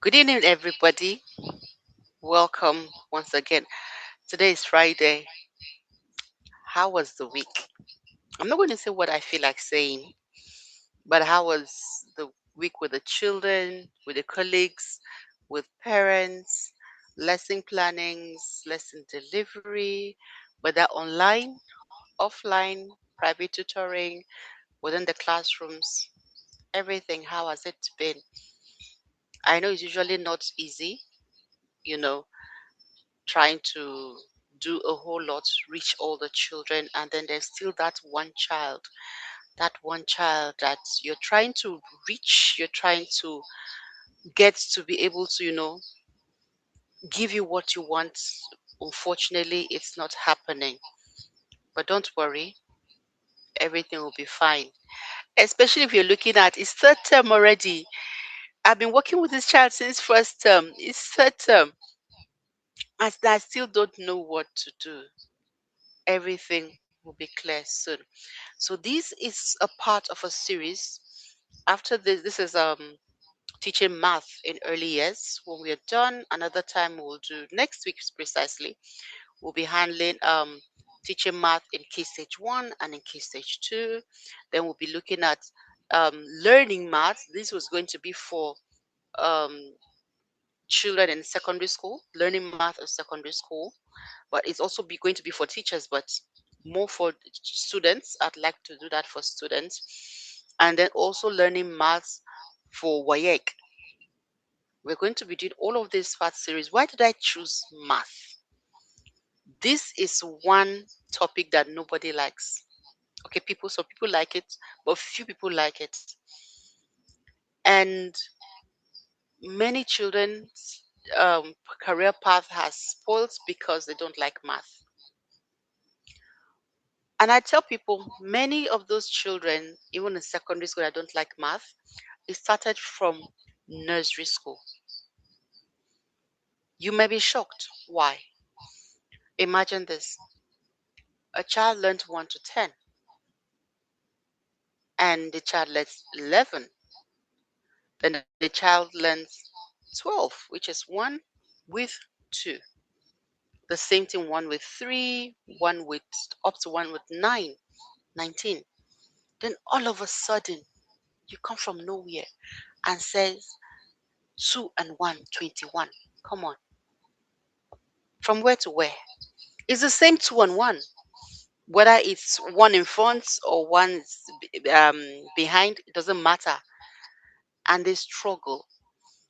Good evening, everybody. Welcome once again. Today is Friday. How was the week? I'm not going to say what I feel like saying, but how was the week with the children, with the colleagues, with parents, lesson plannings, lesson delivery, whether online, offline, private tutoring, within the classrooms, everything? How has it been? I know it's usually not easy, you know, trying to do a whole lot, reach all the children, and then there's still that one child that you're trying to reach, you're trying to get to be able to, give you what you want. Unfortunately, it's not happening. But don't worry, everything will be fine. Especially if you're looking at it's third term already. I've been working with this child since first term. It's third term. And I still don't know what to do. Everything will be clear soon. So this is a part of a series. After this is teaching math in early years. When we are done, another time we'll do next week precisely. We'll be handling teaching math in key stage one and in key stage two. Then we'll be looking at learning math. This was going to be for um, children in secondary school, learning math in secondary school, but it's also going to be for teachers, but more for students. I'd like to do that for students. And then also learning maths for WAEC. We're going to be doing all of this part series. Why did I choose math? This is one topic that nobody likes. Okay, some people like it, but few people like it. And many children's career path has spoiled because they don't like math. And I tell people, many of those children, even in secondary school, that don't like math, it started from nursery school. You may be shocked. Why? Imagine this: a child learned 1 to 10, and the child learns 11. Then the child learns 12, which is 1 with 2. The same thing, 1 with 3, 1 with up to 1 with 9, 19. Then all of a sudden, you come from nowhere and says 2 and 1, 21. Come on. From where to where? It's the same 2 and 1. Whether it's one in front or one behind, it doesn't matter. And they struggle.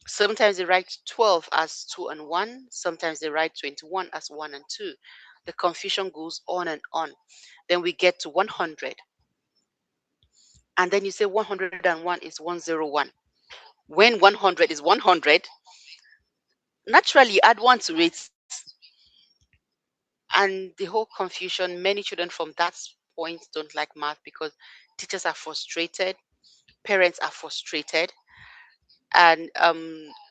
Sometimes they write 12 as 2 and 1. Sometimes they write 21 as 1 and 2. The confusion goes on and on. Then we get to 100. And then you say 101 is 101. When 100 is 100, naturally add 1 to it. And the whole confusion, many children from that point don't like math because teachers are frustrated, parents are frustrated, and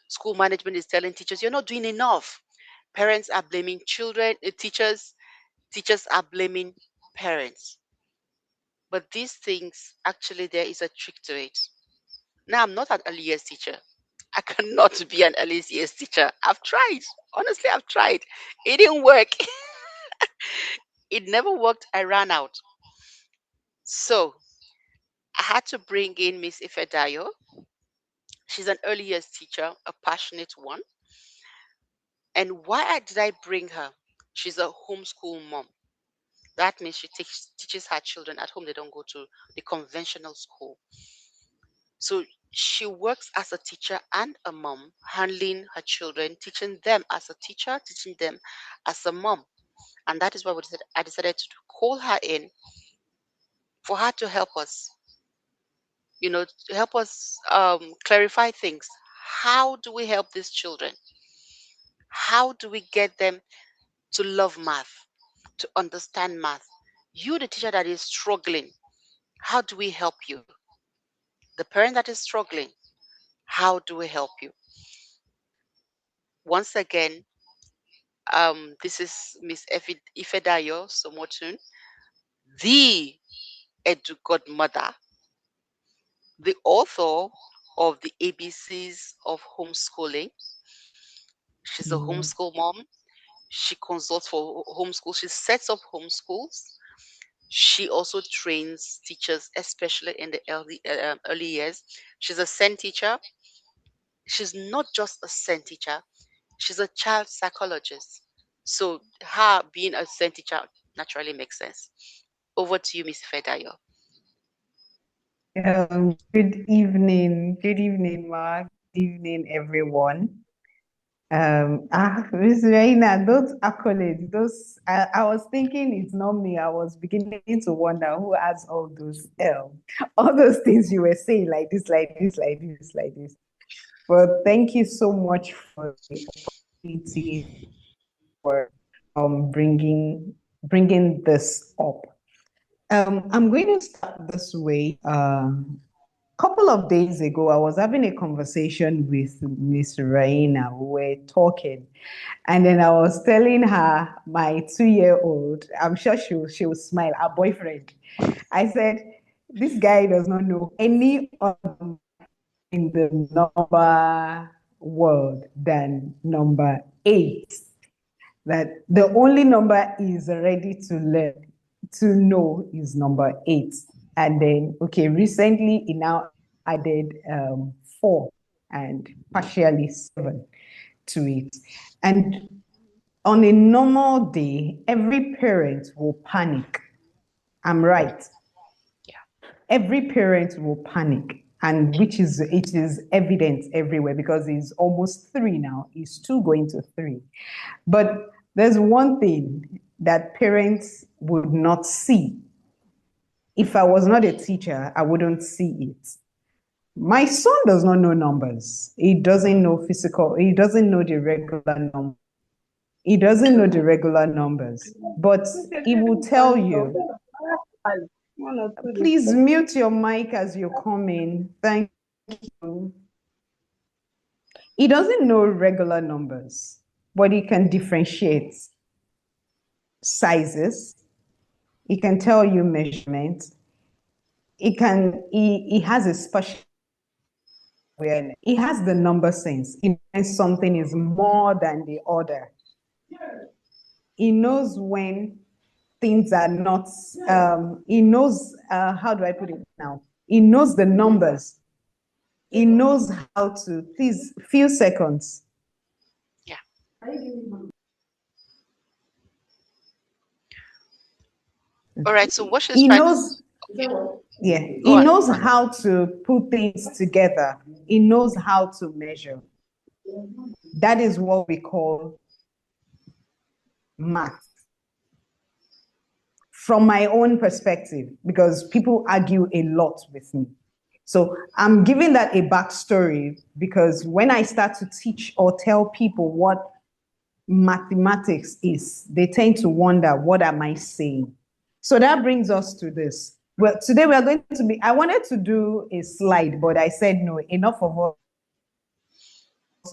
school management is telling teachers, you're not doing enough. Parents are blaming children, teachers are blaming parents. But these things, actually, there is a trick to it. Now, I'm not an early years teacher. I cannot be an early years teacher. I've tried. Honestly, I've tried. It didn't work. It never worked. I ran out. So I had to bring in Miss Ifedayo. She's an early years teacher, a passionate one. And did I bring her? She's a homeschool mom. That means she teaches her children at home. They don't go to the conventional school. So she works as a teacher and a mom, handling her children, teaching them as a teacher, teaching them as a mom. And that is why I decided to call her in for her to help us, to help us clarify things. How do we help these children? How do we get them to love math, to understand math? You, the teacher that is struggling, how do we help you? The parent that is struggling, how do we help you? Once again, this is Miss Ifedayo Somotun, the edu godmother, the author of the ABCs of homeschooling. She's a homeschool mom. She consults for homeschool. She sets up homeschools. She also trains teachers, especially in the early years. She's a SEN teacher. She's not just a SEN teacher, she's a child psychologist. So her being a SEN teacher naturally makes sense. Over to you, Miss Ifedayo. Good evening, Mark. Good evening, everyone. Miss Reina, those accolades, I was thinking it's not me. I was beginning to wonder who has all those things you were saying, like this, like this, like this, like this. But thank you so much for the opportunity for bringing this up. I'm going to start this way. Couple of days ago, I was having a conversation with Miss Raina. We were talking, and then I was telling her my 2-year-old, I'm sure she'll smile, our boyfriend. I said, this guy does not know any other in the number world than number 8. That the only number is ready to learn, to know is number 8. And then, okay, recently he now added 4 and partially 7 to it. And on a normal day, every parent will panic. I'm right. Yeah. Every parent will panic, and it is evident everywhere because he's almost 3 now. He's 2 going to 3. But there's one thing that parents would not see. If I was not a teacher, I wouldn't see it. My son does not know numbers. He doesn't know physical. He doesn't know the regular number. He doesn't know the regular numbers, but he will tell you. Please mute your mic as you come in. Thank you. He doesn't know regular numbers, but he can differentiate sizes. He can tell you measurements. He has a special awareness. He has the number sense. He knows something is more than the other. He knows when things are not, he knows, how do I put it now? He knows the numbers. He knows how to, please, few seconds. Yeah. All right. So what she's He trying knows, to, okay. yeah, Go he on. knows how to put things together. He knows how to measure. That is what we call math. From my own perspective, because people argue a lot with me. So I'm giving that a backstory because when I start to teach or tell people what mathematics is, they tend to wonder, what am I saying? So that brings us to this. Well, today we are going to be, I wanted to do a slide, but I said no, enough of us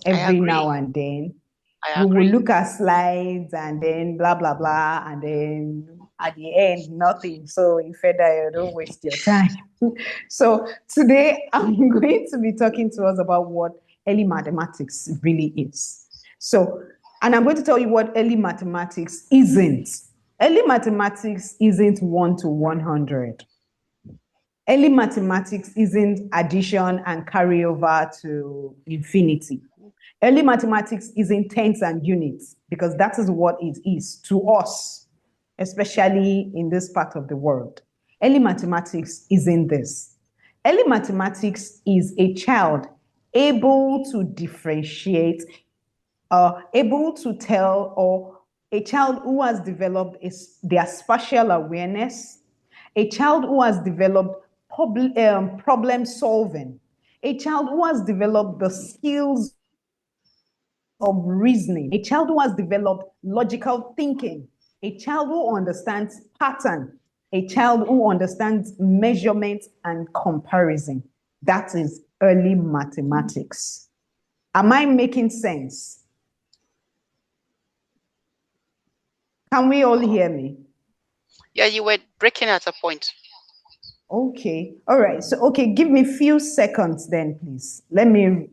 I every agree. now and then. I We will agree. look at slides and then blah, blah, blah. And then at the end, nothing. So Ifedayo, don't waste your time. So today I'm going to be talking to us about what early mathematics really is. So, and I'm going to tell you what early mathematics isn't. Early mathematics isn't 1 to 100. Early mathematics isn't addition and carryover to infinity. Early mathematics isn't tens and units because that is what it is to us, especially in this part of the world. Early mathematics isn't this. Early mathematics is a child able to differentiate, able to tell, or a child who has developed their spatial awareness, a child who has developed problem solving, a child who has developed the skills of reasoning, a child who has developed logical thinking, a child who understands pattern, a child who understands measurement and comparison. That is early mathematics. Am I making sense? Can we all hear me? Yeah, you were breaking at a point. Okay. All right. So, okay, give me a few seconds then, please. Let me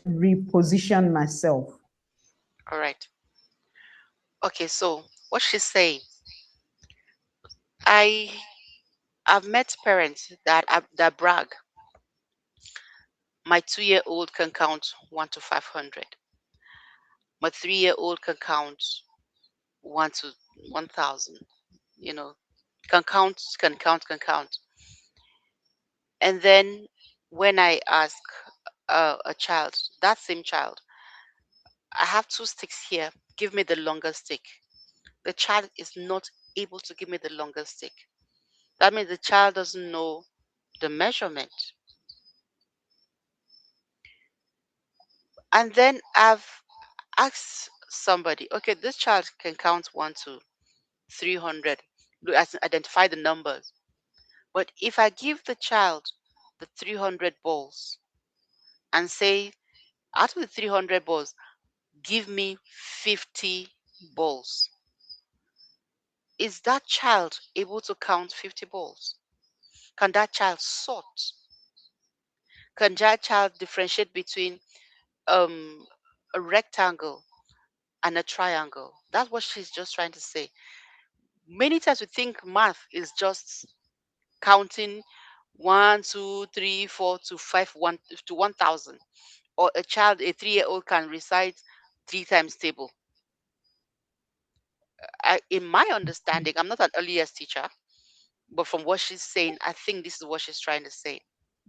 reposition myself. All right. Okay, so what she's saying, I I've met parents that brag. My 2-year old can count 1 to 500. My 3-year old can count 1 to 1,000. You know, can count. And then when I ask a child, that same child, I have 2 sticks here. Give me the longer stick. The child is not able to give me the longer stick. That means the child doesn't know the measurement. And then I've asked somebody, okay, this child can count 1 to 300, identify the numbers. But if I give the child the 300 balls and say, out of the 300 balls, give me 50 balls, is that child able to count 50 balls? Can that child sort? Can that child differentiate between um, a rectangle and a triangle? That's what she's just trying to say. Many times we think math is just counting 1, 2, 3, 4 to 5, 1 to 1,000, or a 3-year-old can recite 3 times table. In my understanding, I'm not an early years teacher, but from what she's saying, I think this is what she's trying to say.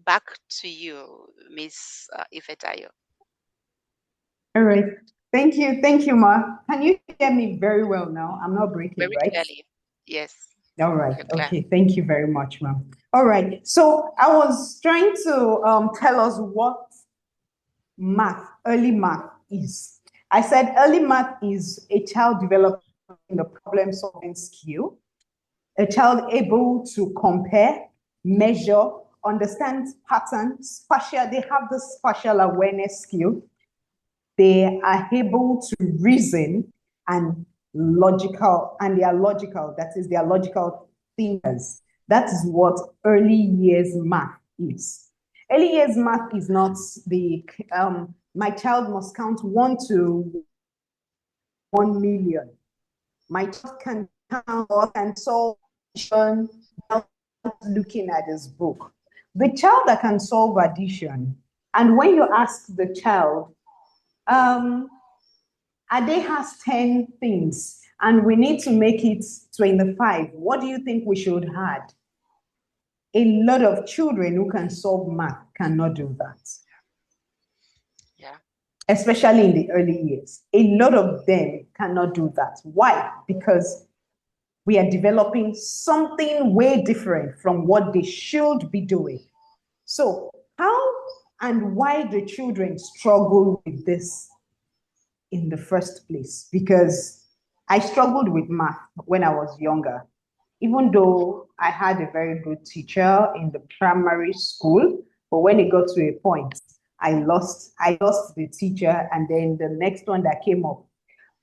Back to you, Miss Ifedayo. All right. Thank you. Thank you, Ma. Can you hear me very well now? I'm not breaking, Very right? clearly. Yes, All right. you're clear. Okay. Thank you very much, ma'am. All right. So I was trying to tell us what early math is. I said early math is a child developing the problem solving skill, a child able to compare, measure, understand patterns, they have the spatial awareness skill. They are able to reason and they are logical. That is, they are logical thinkers. That is what early years math is. Early years math is not my child must count 1 to 1 million. My child can count or can solve addition without looking at his book. The child that can solve addition, and when you ask the child, um, a day has 10 things and we need to make it 25. What do you think we should add? A lot of children who can solve math cannot do that, Yeah. especially in the early years. A lot of them cannot do that. Why? Because we are developing something way different from what they should be doing. So, how and why do children struggle with this in the first place? Because I struggled with math when I was younger. Even though I had a very good teacher in the primary school, but when it got to a point, I lost the teacher, and then the next one that came up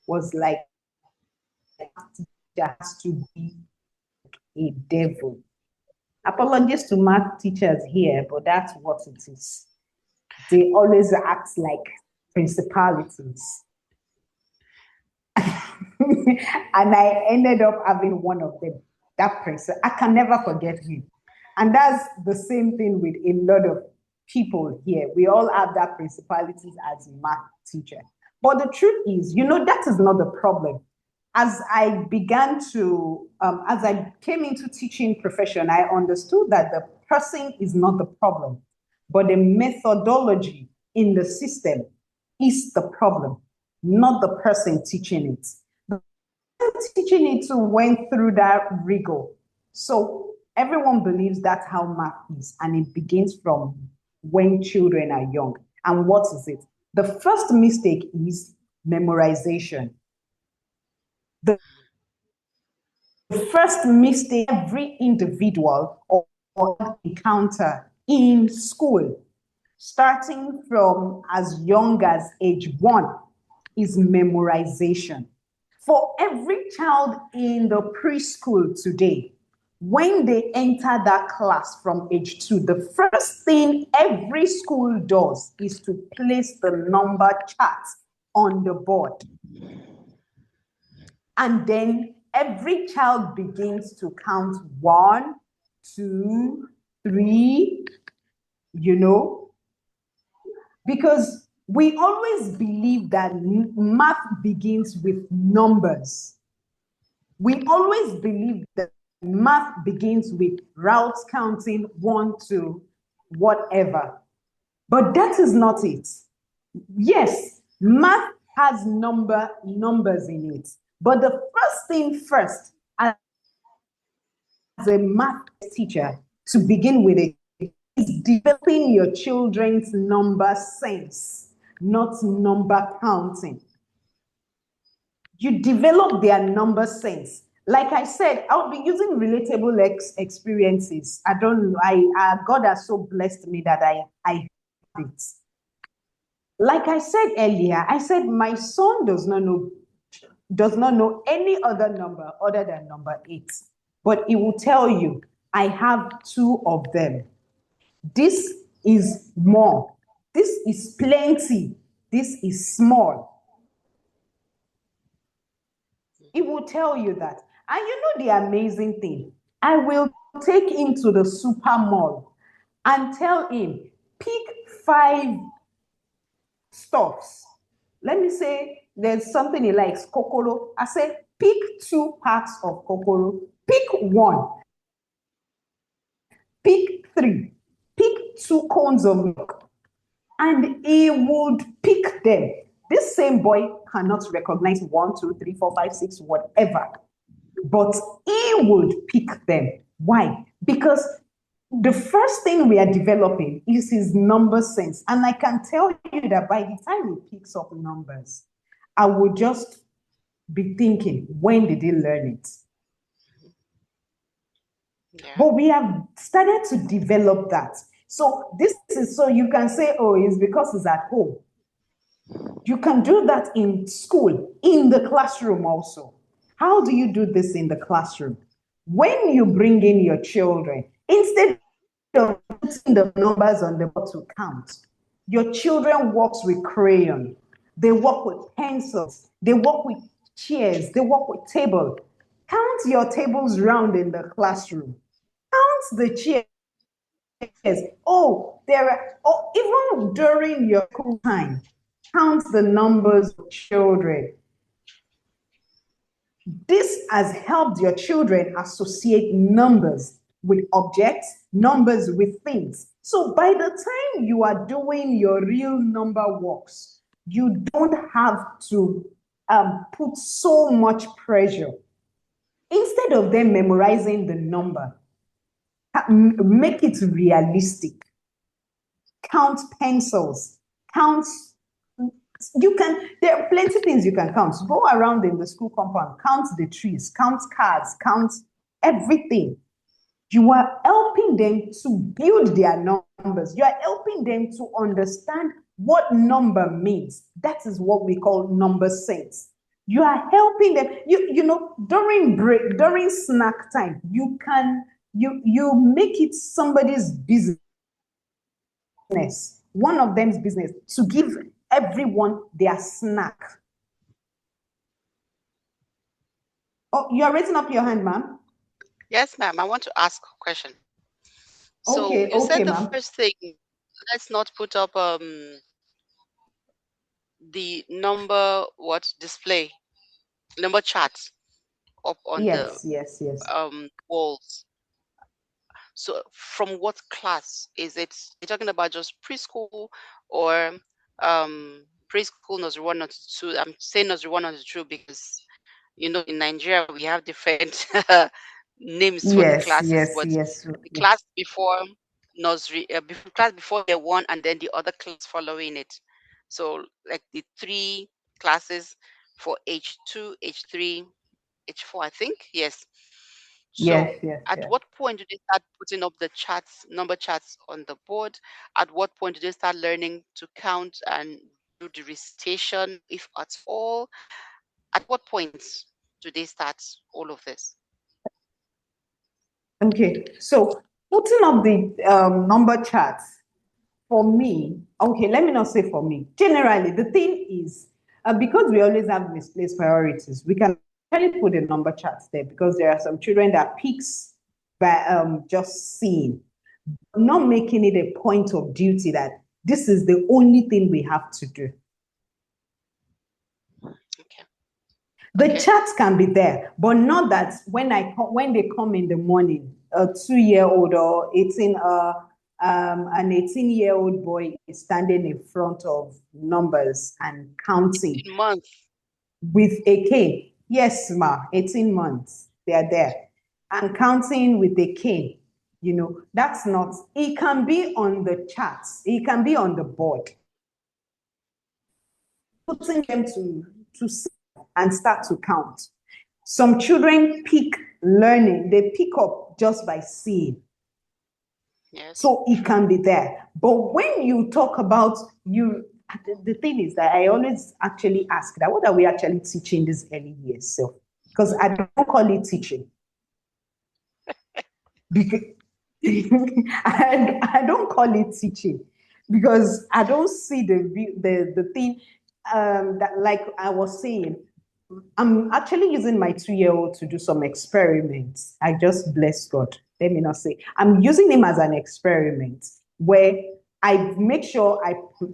was like teacher has to be a devil. Apologies to math teachers here, but that's what it is. They always act like principalities. And I ended up having one of them, that person. I can never forget him. And that's the same thing with a lot of people here. We all have that principalities as a math teacher. But the truth is, that is not the problem. As I came into teaching profession, I understood that the person is not the problem, but the methodology in the system is the problem, not the person teaching it. The person teaching it went through that rigor. So everyone believes that's how math is, and it begins from when children are young. And what is it? The first mistake is memorization. The first mistake every individual or encounter in school, starting from as young as age 1, is memorization. For every child in the preschool today, when they enter that class from age 2, the first thing every school does is to place the number chart on the board. And then every child begins to count 1, 2, 3, because we always believe that math begins with numbers. We always believe that math begins with routes counting 1 to whatever. But that is not it. Yes, math has numbers in it. But the first thing first, as a math teacher, to begin with it, is developing your children's number sense, not number counting. You develop their number sense. Like I said, I'll be using relatable experiences. I don't know. God has so blessed me that I have it. Like I said earlier, I said my son does not know any other number other than number 8. But he will tell you, I have 2 of them. This is more. This is plenty. This is small. He will tell you that. And you know the amazing thing? I will take him to the super mall and tell him, pick 5 stuffs. Let me say there's something he likes, kokoro. I say, pick 2 packs of kokoro. Pick 1. Pick 3. Pick 2 cones of milk. And he would pick them. This same boy cannot recognize 1, 2, 3, 4, 5, 6, whatever. But he would pick them. Why? Because the first thing we are developing is his number sense. And I can tell you that by the time he picks up numbers, I will just be thinking, when did he learn it? Yeah. But we have started to develop that. So this is, so you can say, oh, it's because it's at home. You can do that in school, in the classroom also. How do you do this in the classroom? When you bring in your children, instead of putting the numbers on the board to count, your children work with crayon, they work with pencils, they work with chairs, they work with table. Count your tables round in the classroom. Count the chairs. Even during your school time, count the numbers of children. This has helped your children associate numbers with objects, numbers with things. So by the time you are doing your real number works, you don't have to put so much pressure. Instead of them memorizing the number, make it realistic. Count pencils, count. There are plenty things you can count. Go around in the school compound, count the trees, count cars, count everything. You are helping them to build their numbers. You are helping them to understand what number means. That is what we call number sense. You are helping them. During break, during snack time, you make it somebody's business, one of them's business, to give everyone their snack. Oh, you are raising up your hand, ma'am. Yes, ma'am. I want to ask a question. So Okay, you said the ma'am. first thing, let's not put up the display number charts up on the Yes. walls. So from what class is it? You're talking about just preschool or preschool nursery 1, nursery 2? I'm saying nursery 1, nursery 2 because in Nigeria we have different names for the classes, but Yes. the class before nursery, class before year 1, and then the other class following it. So like the 3 classes for H2, H3, H4, I think. Yes. So at what point do they start putting up the charts, number charts on the board? At what point do they start learning to count and do the recitation, if at all? At what points do they start all of this? Okay, so putting up the number charts for me, okay, let me not say for me. Generally, the thing is, because we always have misplaced priorities, we can actually put a number charts there because there are some children that peaks by just seeing, not making it a point of duty that this is the only thing we have to do. Okay. The Okay. charts can be there, but not that when they come in the morning, a 2-year-old or an 18-year-old boy is standing in front of numbers and counting 18 months. with a cane. Yes, ma, 18 months. They are there. And counting with a cane. That's not, it can be on the charts, it can be on the board. Putting them to see and start to count. Some children pick learning, they pick up just by seeing. Yes. So it can be there. But when you talk about the thing is that I always actually ask that what are we actually teaching these early years? So, because I don't call it teaching. Because I don't call it teaching because I don't see the thing that, like I was saying, I'm actually using my 2-year-old to do some experiments. I just bless God. Let me not say. I'm using him as an experiment where I make sure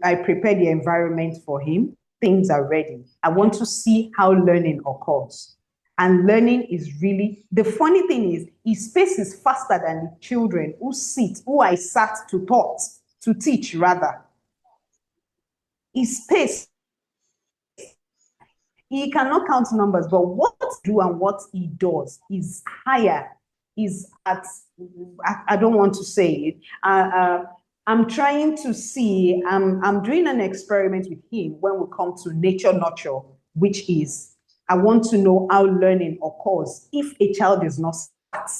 I prepare the environment for him. Things are ready. I want to see how learning occurs. And learning is really, the funny thing is, his pace is faster than the children who I sat to teach rather. His pace, he cannot count numbers, but what he do and what he does is higher. Is at, I don't want to say it. I'm trying to see, I'm doing an experiment with him when we come to nature nurture, which is, I want to know how learning occurs if a child is not start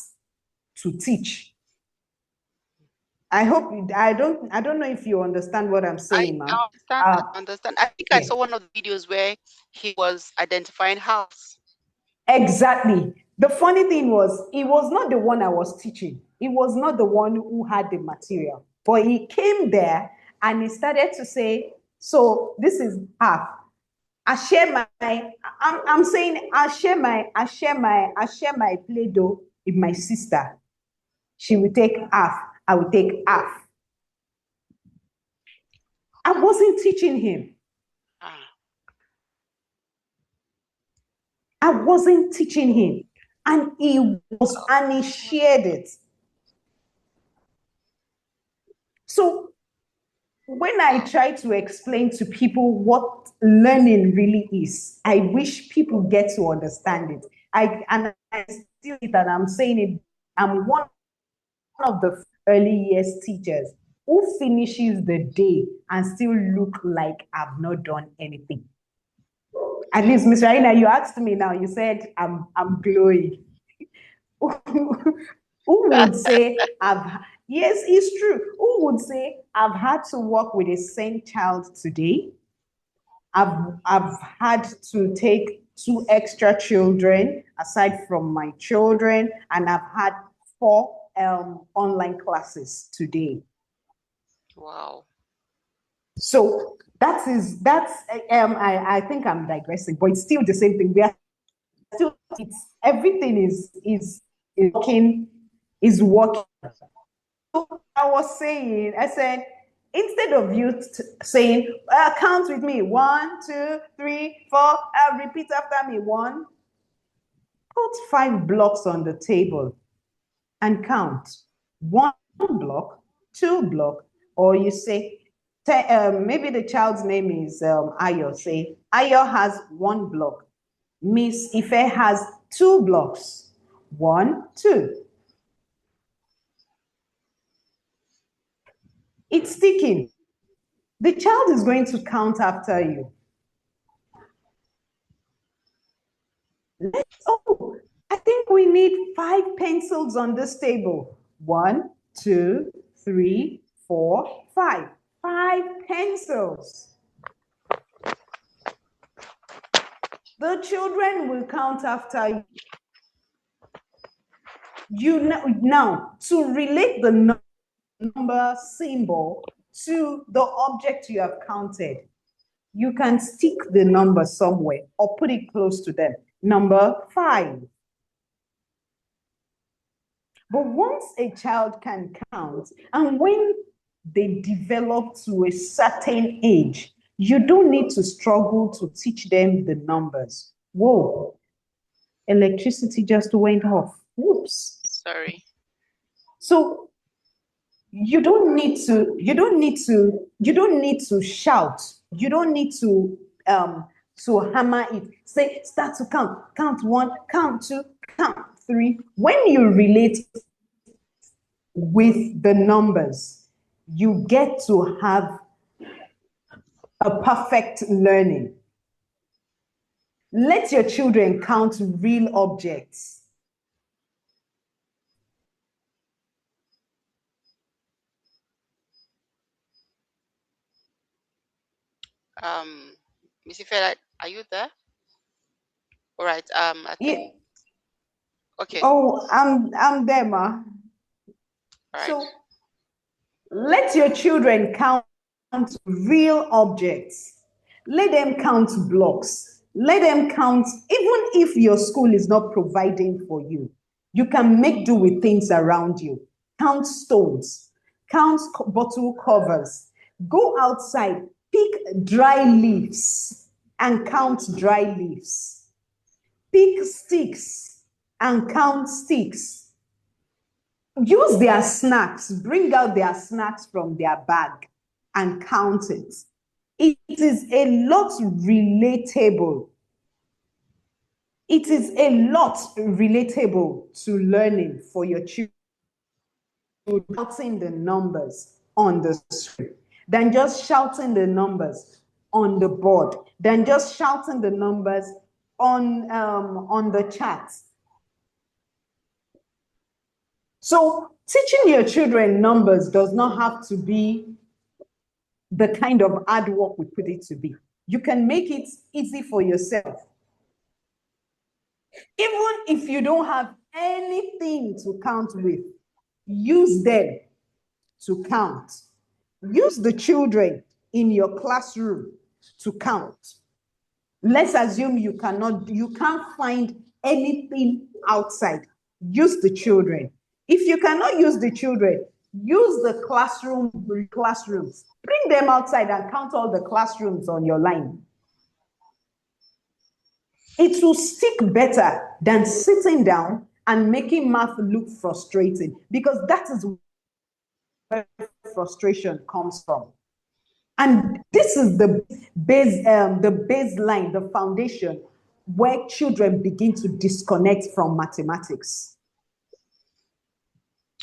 to teach. I hope I don't know if you understand what I'm I saying, ma'am. understand. I understand. I think I Yeah. saw one of the videos where he was identifying house. Exactly. The funny thing was, he was not the one I was teaching. He was not the one who had the material. But he came there and he started to say, so this is half. I share I'm saying I share my Play-Doh with my sister. She will take half. I will take half. I wasn't teaching him. Ah. I wasn't teaching him. And he shared it. So when I try to explain to people what learning really is, I wish people get to understand it. I still it and I'm saying it. I'm one of the early years teachers who finishes the day and still look like I've not done anything. At least, Miss Raina, you asked me now. You said I'm glowing. Who would say yes, it's true. Who would say I've had to work with a same child today? I've had to take 2 extra children aside from my children, and I've had 4 online classes today. Wow. So I think I'm digressing, but it's still the same thing. We are still everything is working. I said, instead of you saying, count with me, 1, 2, 3, 4, repeat after me, 1, put 5 blocks on the table and count. 1 block, 2 block, or you say, maybe the child's name is Ayo. Say, Ayo has 1 block. Miss Ife has 2 blocks. 1, 2. It's sticking. The child is going to count after you. I think we need 5 pencils on this table. 1, 2, 3, 4, 5. 5 pencils. The children will count after you. Now, to relate the number symbol to the object you have counted, you can stick the number somewhere or put it close to them. Number 5. But once a child can count, and when they develop to a certain age, you don't need to struggle to teach them the numbers. Whoa, electricity just went off. Whoops. Sorry. So you don't need to shout. You don't need to hammer it. Say, start to count. Count 1, count 2, count 3. When you relate with the numbers, you get to have a perfect learning. Let your children count real objects. Miss Ifedayo, are you there? All right. I Yeah. think okay. Oh, I'm there, ma. All right. So let your children count real objects. Let them count blocks. Let them count, even if your school is not providing for you, you can make do with things around you. Count stones, count bottle covers. Go outside, pick dry leaves and count dry leaves. Pick sticks and count sticks. Use their snacks, bring out their snacks from their bag and count it. It is a lot relatable. It is a lot relatable to learning for your children, shouting the numbers on the screen, than just shouting the numbers on the board, than just shouting the numbers on the chat. So teaching your children numbers does not have to be the kind of hard work we put it to be. You can make it easy for yourself. Even if you don't have anything to count with, use them to count. Use the children in your classroom to count. Let's assume you can't find anything outside. Use the children. If you cannot use the children, use the classrooms. Bring them outside and count all the classrooms on your line. It will stick better than sitting down and making math look frustrating, because that is where frustration comes from. And this is the baseline, the foundation where children begin to disconnect from mathematics.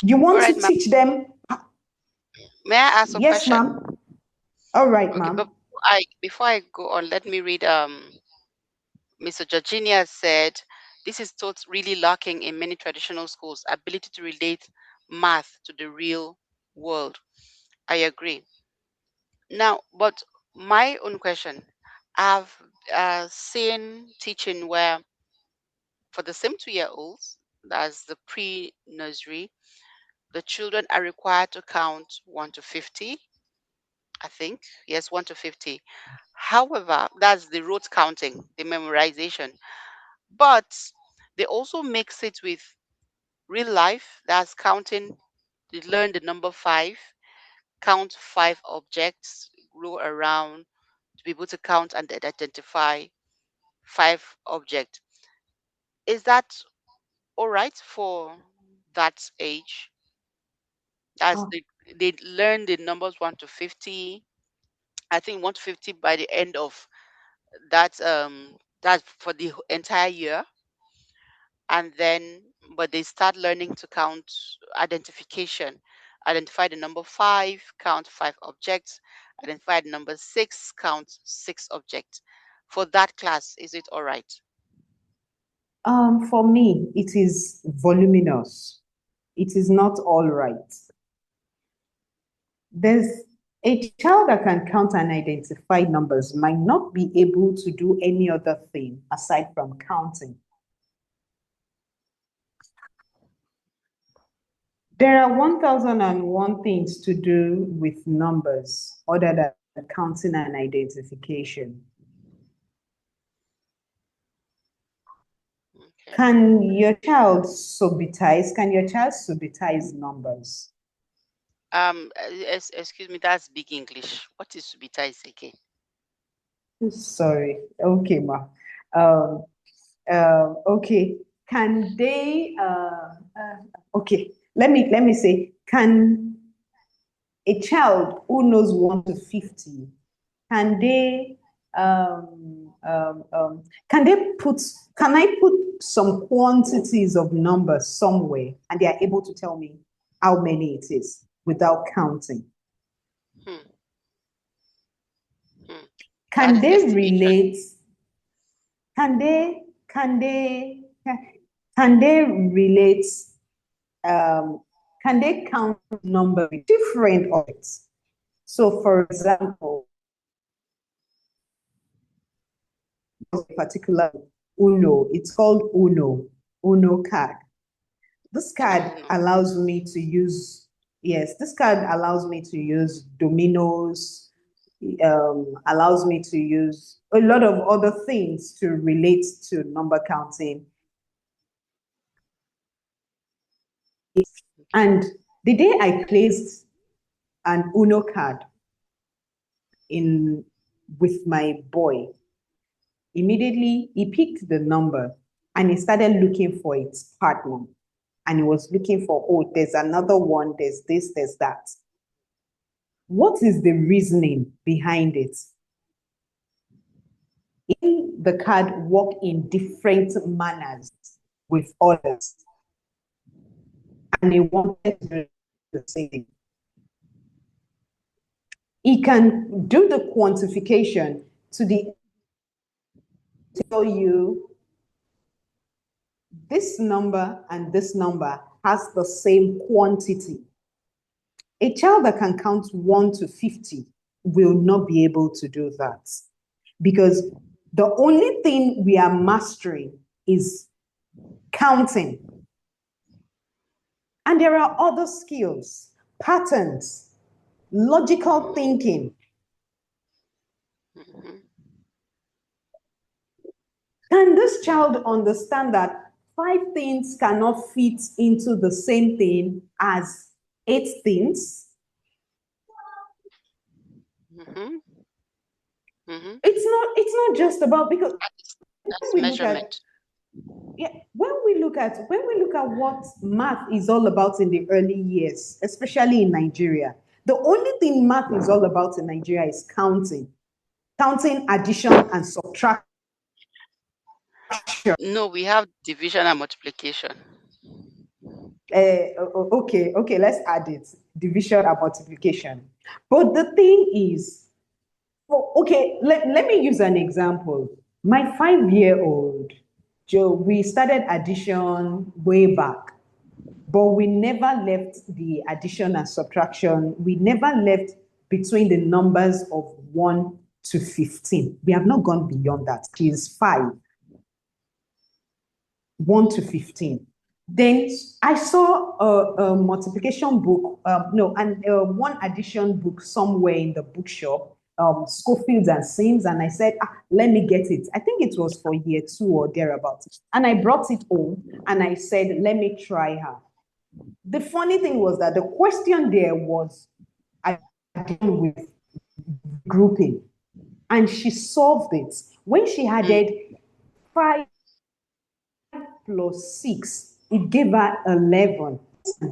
You want All right, to teach them? may I ask a Yes, question? ma'am. All right, Okay, ma'am. but before I go on, let me read Mr. Georginia said, this is taught really lacking in many traditional schools, ability to relate math to the real world. I agree. Now, but my own question, I've seen teaching where for the same 2-year-olds, that's the pre-nursery, the children are required to count 1 to 50, I think. Yes, 1 to 50. However, that's the rote counting, the memorization. But they also mix it with real life, that's counting. They learn the number 5, count 5 objects, go around to be able to count and identify 5 objects. Is that all right for that age? As Oh, they learn the numbers 1 to 50. I think 1 to 50 by the end of that for the entire year. And then but they start learning to count identification. Identify the number 5, count 5 objects. Identify the number 6, count 6 objects. For that class, is it all right? for me, it is voluminous. It is not all right. There's A child that can count and identify numbers might not be able to do any other thing aside from counting. There are 1001 things to do with numbers other than counting and identification. Okay. Can your child subitize? Can your child subitize numbers? Excuse me, that's big English. What is subitize again? Sorry. Okay, ma. Okay. Can they? Okay. Let me say. Can a child who knows 1 to 50, can they? Can they put? Can I put some quantities of numbers somewhere, and they are able to tell me how many it is without counting? Hmm. Hmm. That Can is they estimation. relate? Can they relate? Um, can they count number with different objects? So, for example, a particular Uno, it's called Uno card. This card Oh no. allows me to use, yes, this card allows me to use dominoes, allows me to use a lot of other things to relate to number counting. Okay. And the day I placed an Uno card in with my boy, immediately he picked the number and he started looking for its partner. And he was looking for, oh, there's another one, there's this, there's that. What is the reasoning behind it? In the card work in different manners with others, and he wanted to do the same. He can do the quantification to tell you this number and this number has the same quantity. A child that can count 1 to 50 will not be able to do that because the only thing we are mastering is counting. And there are other skills, patterns, logical thinking. Mm-hmm. Can this child understand that 5 things cannot fit into the same thing as 8 things? Mm-hmm. Mm-hmm. It's not just about because when That's we look at measurement. yeah, when we look at what math is all about in the early years, especially in Nigeria, the only thing math is all about in Nigeria is counting, addition, and subtraction. No, we have division and multiplication. Okay, let's add it, division and multiplication. But the thing is, okay, let me use an example. My 5-year-old, Joe, we started addition way back. But we never left the addition and subtraction. We never left between the numbers of 1 to 15. We have not gone beyond that. She is 5, 1 to 15. Then I saw a multiplication book, no, and one addition book somewhere in the bookshop, Schofields and Sims, and I said, let me get it. I think it was for year 2 or thereabouts. And I brought it home and I said, let me try her. The funny thing was that the question there was addition with grouping, and she solved it. When she added 5 plus 6, it gave her 11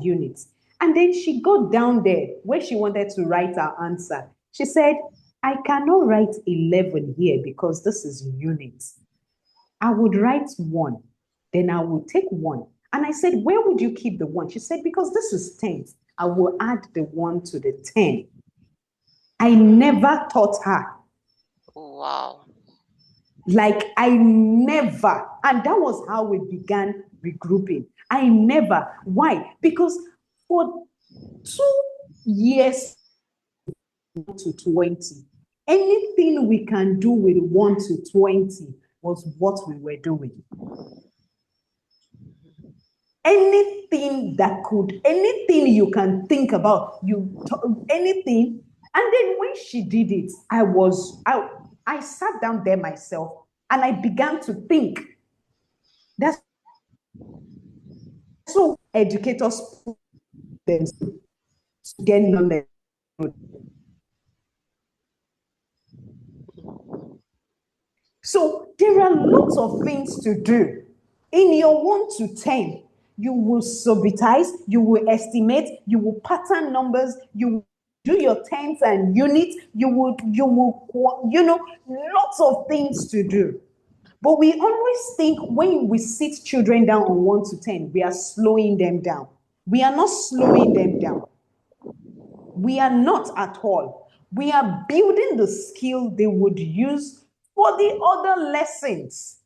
units. And then she got down there where she wanted to write her answer. She said, I cannot write 11 here because this is units. I would write 1, then I would take 1. And I said, where would you keep the 1? She said, because this is 10. I will add the 1 to the 10. I never taught her. Wow. Like, I never. And that was how we began regrouping. I never. Why? Because for 2 years, to 20. Anything we can do with 1 to 20 was what we were doing. Anything you can think about, anything. And then when she did it, I sat down there myself and I began to think. That's so educators put them to get knowledge. So there are lots of things to do. In your 1 to 10, you will subitize, you will estimate, you will pattern numbers, you will do your tenths and units, you will, lots of things to do. But we always think when we sit children down on 1 to 10, we are slowing them down. We are not slowing them down. We are not at all. We are building the skill they would use for the other lessons.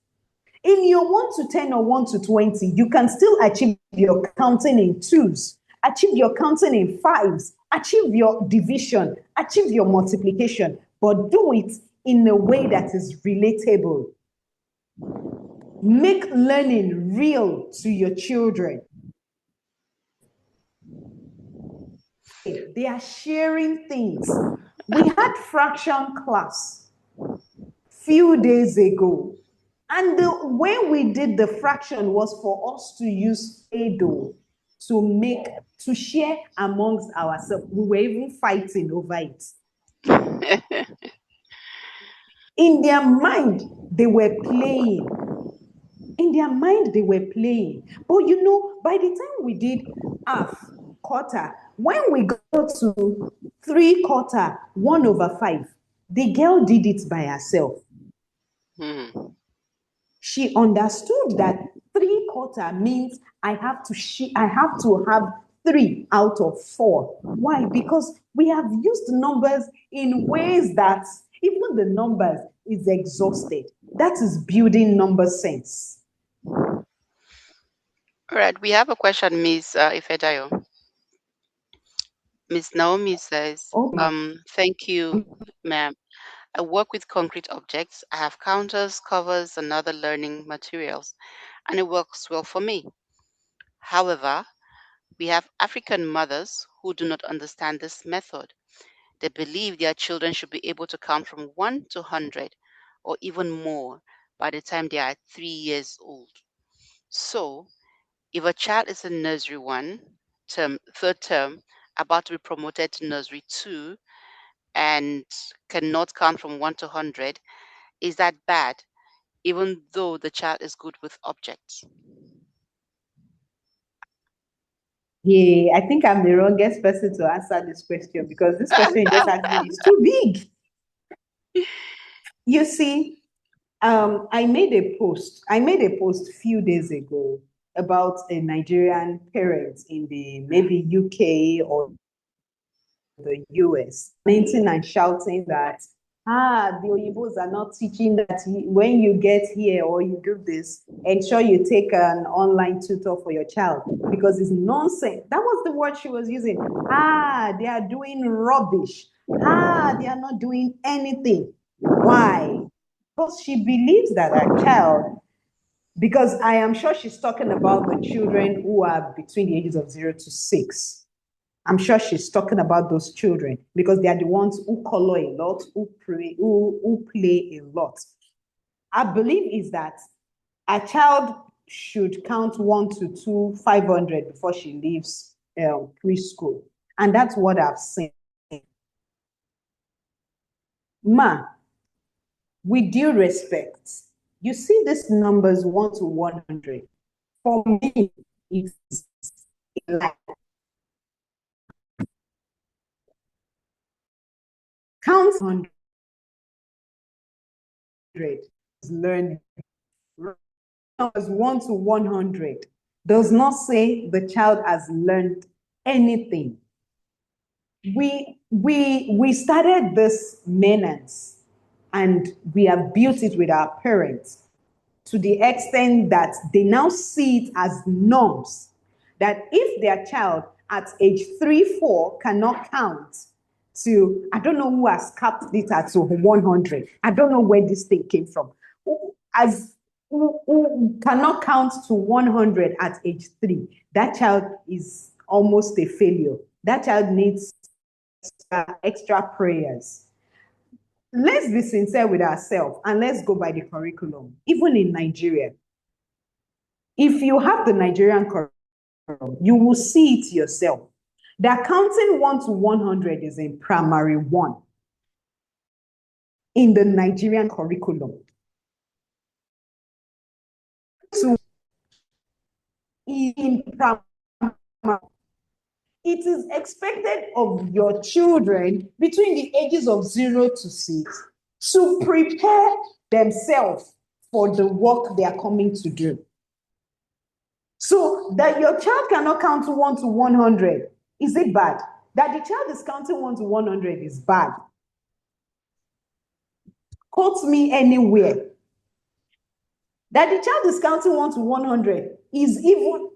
In your 1 to 10 or 1 to 20, you can still achieve your counting in twos, achieve your counting in fives, achieve your division, achieve your multiplication, but do it in a way that is relatable. Make learning real to your children. They are sharing things. We had fraction class few days ago. And the way we did the fraction was for us to use Edo to share amongst ourselves. We were even fighting over it. In their mind, they were playing. In their mind, they were playing. But by the time we did half, quarter, when we got to 3/4, 1/5, the girl did it by herself. She understood that 3/4 means I have to have 3 out of 4. Why? Because we have used numbers in ways that even the numbers is exhausted. That is building number sense. All right, we have a question, Miss Ifedayo. Miss Naomi says, thank you, ma'am. I work with concrete objects. I have counters, covers, and other learning materials, and it works well for me. However, we have African mothers who do not understand this method. They believe their children should be able to count from 1 to 100 or even more by the time they are 3 years old. So, if a child is in nursery 3rd term, about to be promoted to nursery 2, and cannot count from 1 to 100, is that bad, even though the child is good with objects? Yeah, I think I'm the wrongest person to answer this question because this question you just asked me is too big. You see, I made a post a few days ago about a Nigerian parent in the maybe UK or the US, commenting and shouting that the Oyinbos are not teaching that when you get here or you do this, ensure you take an online tutor for your child because it's nonsense. That was the word she was using. They are doing rubbish. They are not doing anything. Why? Because she believes that her child, because I am sure she's talking about the children who are between the ages of 0 to 6. I'm sure she's talking about those children because they are the ones who color a lot, who play a lot. I believe is that a child should count 1 to 2, 500 before she leaves preschool. And that's what I've seen. Ma, with due respect, you see these numbers 1 to 100. For me, it's like count 100 learn numbers 1 to 100 does not say the child has learned anything. We started this menace and we have built it with our parents to the extent that they now see it as norms, that if their child at age 3, 4 cannot count, to, I don't know who has capped it at 100. I don't know where this thing came from. Who cannot count to 100 at age 3, that child is almost a failure. That child needs extra prayers. Let's be sincere with ourselves and let's go by the curriculum. Even in Nigeria, if you have the Nigerian curriculum, you will see it yourself. The counting 1 to 100 is in primary 1 in the Nigerian curriculum. So in primary, it is expected of your children between the ages of 0 to 6 to prepare themselves for the work they are coming to do. So that your child cannot count 1 to 100, is it bad? That the child is counting 1 to 100 is bad. Quote me anywhere. That the child is counting 1 to 100 is even,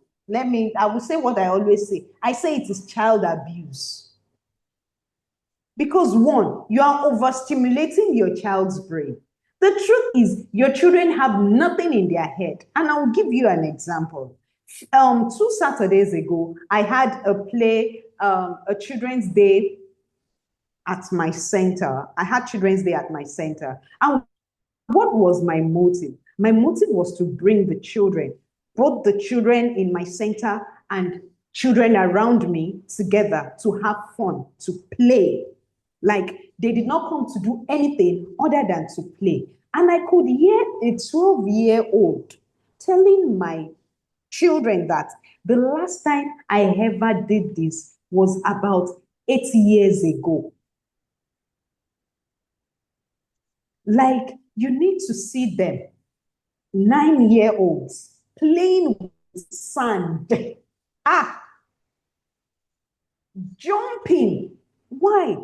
I will say what I always say. I say it is child abuse. Because 1, you are overstimulating your child's brain. The truth is, your children have nothing in their head. And I will give you an example. 2 Saturdays ago, I had a play, a children's day at my center. I had children's day at my center. And what was my motive? My motive was to bring the children, both the children in my center and children around me together to have fun, to play. Like, they did not come to do anything other than to play. And I could hear a 12-year-old telling my children that the last time I ever did this was about 8 years ago. Like, you need to see them, 9-year-olds, playing with sand. Jumping. Why?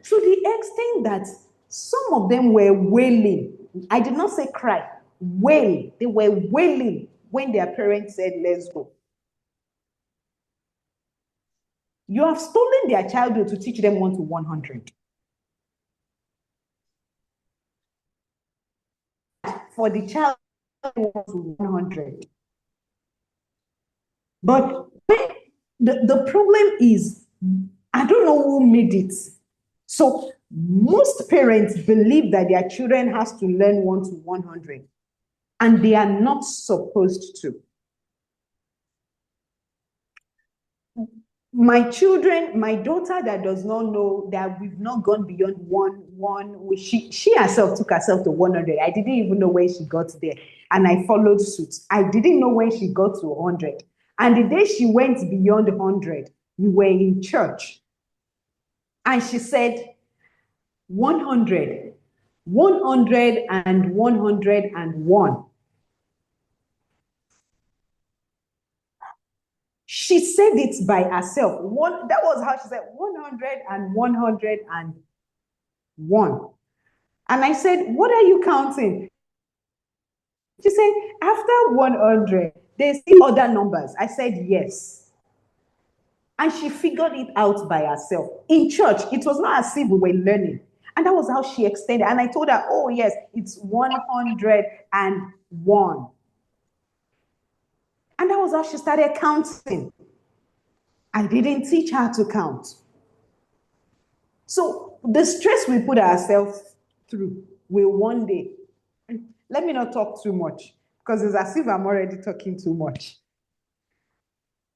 To the extent that some of them were wailing. I did not say cry, wail. They were wailing when their parents said, let's go. You have stolen their childhood to teach them 1 to 100. For the child 1 to 100. But the problem is, I don't know who made it. So most parents believe that their children has to learn 1 to 100, and they are not supposed to. My children, my daughter that does not know that we've not gone beyond one, she herself took herself to 100. I didn't even know when she got there, and I followed suit. I didn't know when she got to 100. And the day she went beyond 100, we were in church. And she said, 100, 100 and 101. She said it by herself. That was how she said 100 and 101. And I said, what are you counting? She said, after 100, there's still other numbers. I said, yes. And she figured it out by herself. In church, it was not as if we were learning. And that was how she extended. And I told her, oh, yes, it's 101. And that was how she started counting. I didn't teach her to count. So the stress we put ourselves through will one day, let me not talk too much, because it's as if I'm already talking too much.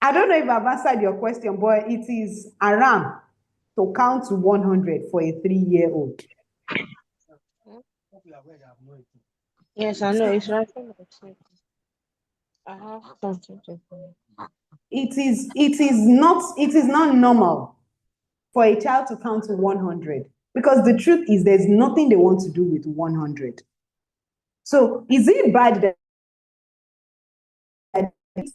I don't know if I've answered your question, but it is haram to count to 100 for a 3-year-old. Yes, I know. It's right from the table. I have something to say. It is not normal for a child to count to 100, because the truth is there's nothing they want to do with 100. So is it bad that if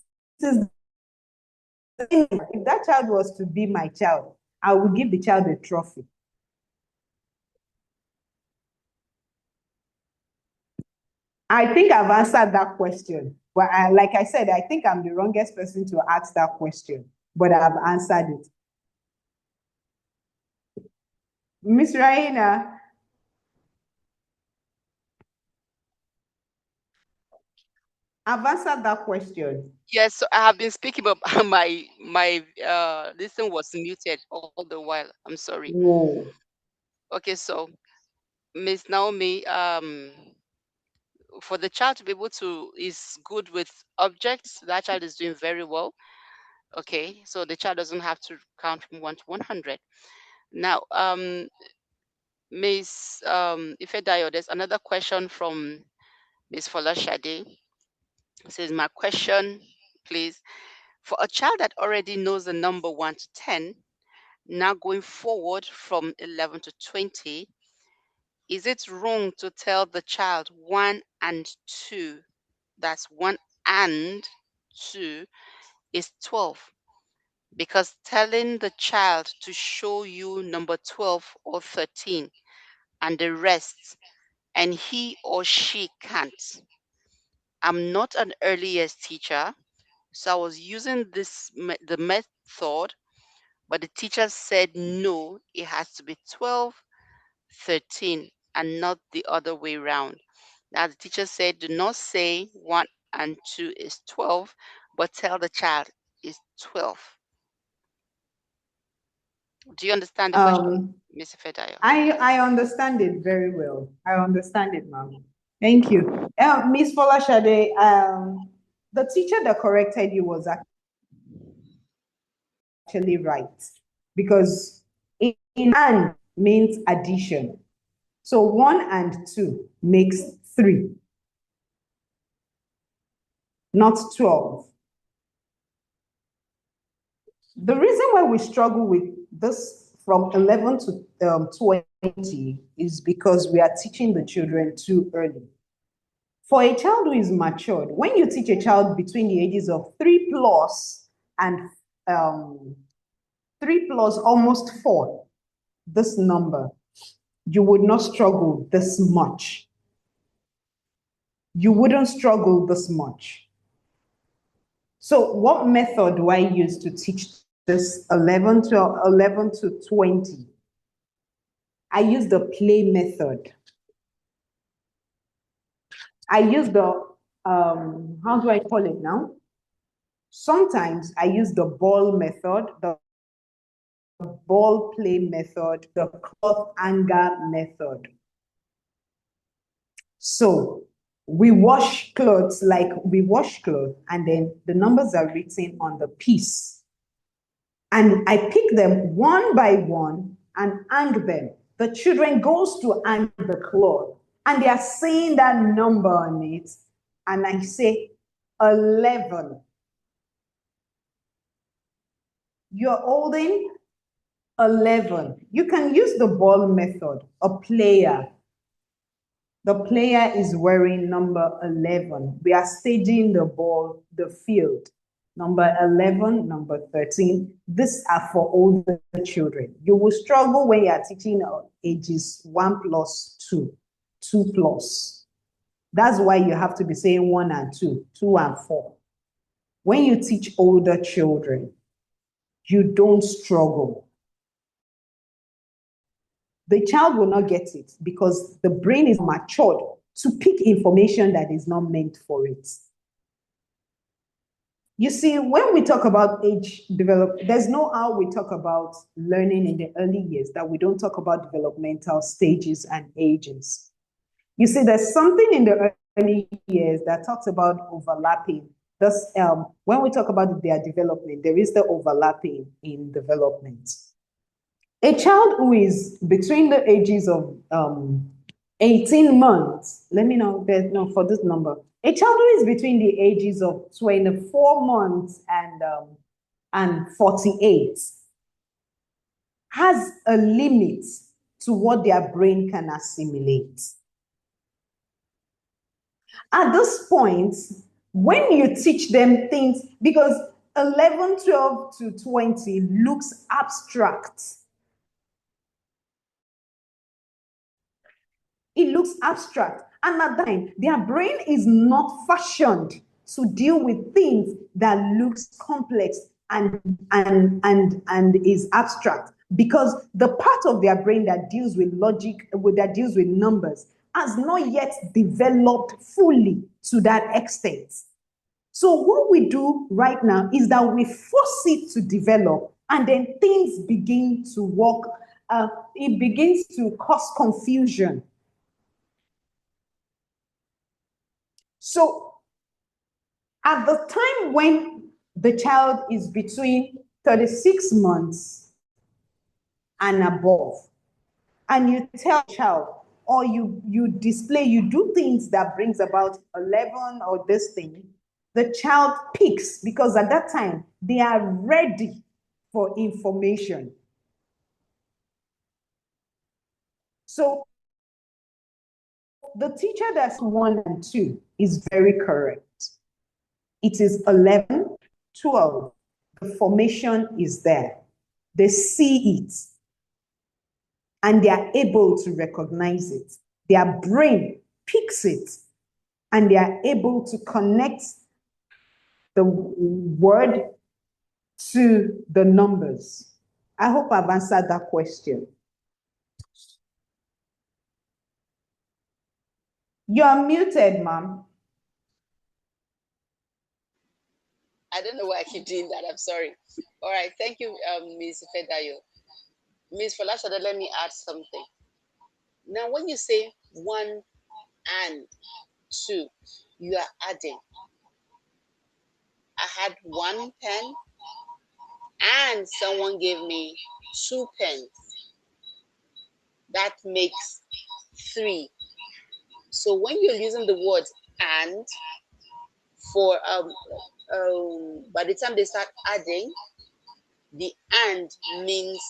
that child was to be my child, I would give the child a trophy? I think I've answered that question. But like I said, I think I'm the wrongest person to ask that question, but I've answered it. Miss Raina, I've answered that question. Yes, so I have been speaking, but my listen was muted all the while. I'm sorry. Whoa. Okay, so Miss Naomi, for the child to be able to is good with objects, that child is doing very well. Okay, so the child doesn't have to count from 1 to 100. Now, Miss Ifedayo, there's another question from Miss Folashade. It says, my question, please, for a child that already knows the number 1 to 10, now going forward from 11 to 20, is it wrong to tell the child 1 and 2? That's 1 and 2 is 12. Because telling the child to show you number 12 or 13 and the rest, and he or she can't. I'm not an early years teacher, so I was using the method, but the teacher said no, it has to be 12, 13, and not the other way around. Now the teacher said, do not say 1 and 2 is 12, but tell the child is 12. Do you understand the question, Miss Fedayo? I understand it very well. I understand it, ma'am. Thank you. Miss Folashade, the teacher that corrected you was actually right because in and means addition. So 1 and 2 makes 3, not 12. The reason why we struggle with this from 11 to 20 is because we are teaching the children too early. For a child who is matured, when you teach a child between the ages of 3 plus and 3 plus almost 4, this number, you would not struggle this much. You wouldn't struggle this much. So what method do I use to teach this 11 to 20? I use the play method. I use the, how do I call it now? Sometimes I use the ball method, the ball play method, the cloth anger method. So we wash clothes and then the numbers are written on the piece. And I pick them one by one and hang them. The children goes to hang the cloth and they are seeing that number on it. And I say 11. You're holding 11. You can use the ball method, a player. The player is wearing number 11. We are staging the ball, the field. Number 11, number 13. These are for older children. You will struggle when you are teaching ages 1 plus 2, 2 plus. That's why you have to be saying 1 and 2, 2 and 4. When you teach older children, you don't struggle. The child will not get it because the brain is matured to pick information that is not meant for it. You see, when we talk about age development, there's no how we talk about learning in the early years that we don't talk about developmental stages and ages. You see, there's something in the early years that talks about overlapping. Thus, when we talk about their development, there is the overlapping in development. A child who is between the ages of 18 months, let me know for this number. A child who is between the ages of 24 months and 48 has a limit to what their brain can assimilate. At this point, when you teach them things, because 11, 12 to 20 looks abstract. It looks abstract. And at that time, their brain is not fashioned to deal with things that looks complex and is abstract. because the part of their brain that deals with logic, that deals with numbers, has not yet developed fully to that extent. So what we do right now is that we force it to develop, and then things begin to work. It begins to cause confusion. So at the time when the child is between 36 months and above, and you tell the child, or you display, you do things that brings about 11 or this thing, the child picks, because at that time they are ready for information. So the teacher that's 1 and 2 is very correct. It is 11, 12. The formation is there. They see it and they are able to recognize it. Their brain picks it and they are able to connect the word to the numbers. I hope I've answered that question. You're muted, ma'am. I don't know why I keep doing that. I'm sorry. All right. Thank you, Ms. Ifedayo. Ms. Folashade, let me add something. Now, when you say 1 and 2, you are adding. I had 1 pen and someone gave me 2 pens. That makes 3. So when you're using the word and for by the time they start adding, the and means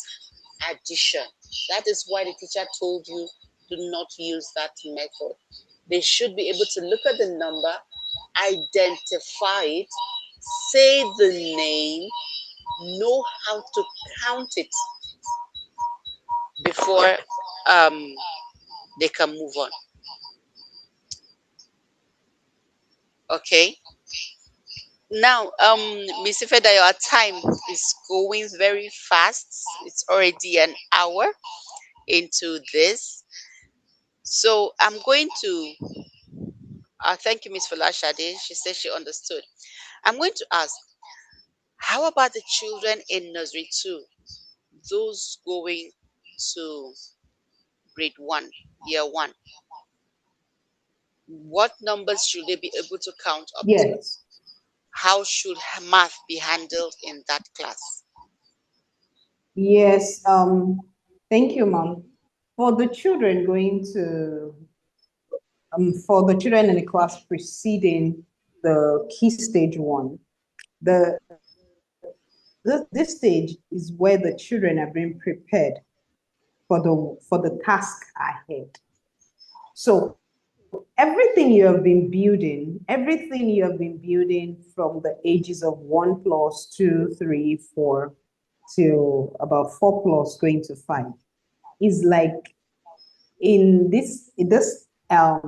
addition. That is why the teacher told you do not use that method. They should be able to look at the number, identify it, say the name, know how to count it before they can move on. Okay. Now, Miss Ifedayo, our time is going very fast. It's already an hour into this. So I'm going to thank you, Miss Folashade. She said she understood. I'm going to ask, how about the children in nursery 2? Those going to grade 1, year 1. What numbers should they be able to count up to? Yes. How should math be handled in that class? Yes. Thank you, ma'am. For the children going to, for the children in the class preceding the key stage 1, this stage is where the children are being prepared for the task ahead. So everything you have been building from the ages of 1 plus 2, 3, 4 till about 4 plus going to 5 is like in this